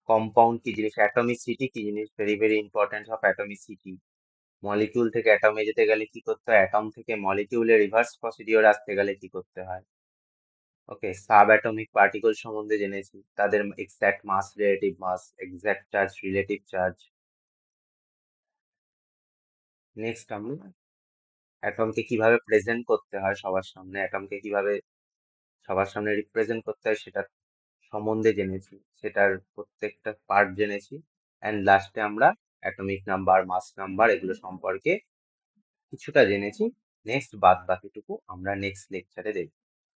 কম্পাউন্ড কি জিনিস, অ্যাটমিসিটি কি জিনিস, very very important of atomicity. Molecule থেকে অ্যাটমে যেতে গেলে কি করতে হয়, অ্যাটম থেকে মলিকিউলের রিভার্স প্রসিডিওর আসতে গেলে কি করতে হয়। ওকে, সাব অ্যাটমিক পার্টিকল সম্বন্ধে জেনেছি, তাদের exact mass, relative mass, exact charge, relative charge. Next আমরা অ্যাটমকে কিভাবে প্রেজেন্ট করতে হয় সবার সামনে, অ্যাটমকে কিভাবে সবার সামনে রিপ্রেজেন্ট করতে হয় সেটা সম্বন্ধে জেনেছি, সেটার প্রত্যেকটা পার্ট জেনেছি। অ্যান্ড লাস্টে আমরা অ্যাটমিক নাম্বার, মাস নাম্বার এগুলো সম্পর্কে কিছুটা জেনেছি। নেক্সট বাদ বাকিটুকু আমরা নেক্সট লেকচারে দেখব।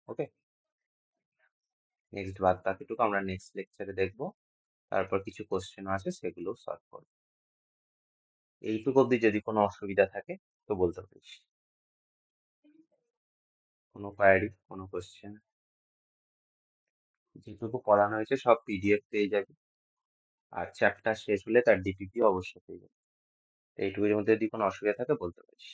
ওকে, নেক্সট বাদ বাকিটুকু আমরা নেক্সট লেকচারে দেখব, তারপর কিছু কোশ্চেন আছে সেগুলো সলভ করব। এইটুকু অব্দি যদি কোনো অসুবিধা থাকে তো বলতে পারিস। কোনো কোয়ারি, কোনো কোশ্চেন? যেটুকু পড়ানো হয়েছে সব পিডিএফ পেয়ে যাবে, আর চ্যাপ্টার শেষ হলে তার ডিপিপি অবশ্যই পেয়ে যাবে। এইটুকুর মধ্যে যদি কোনো অসুবিধা থাকে বলতে পারিস।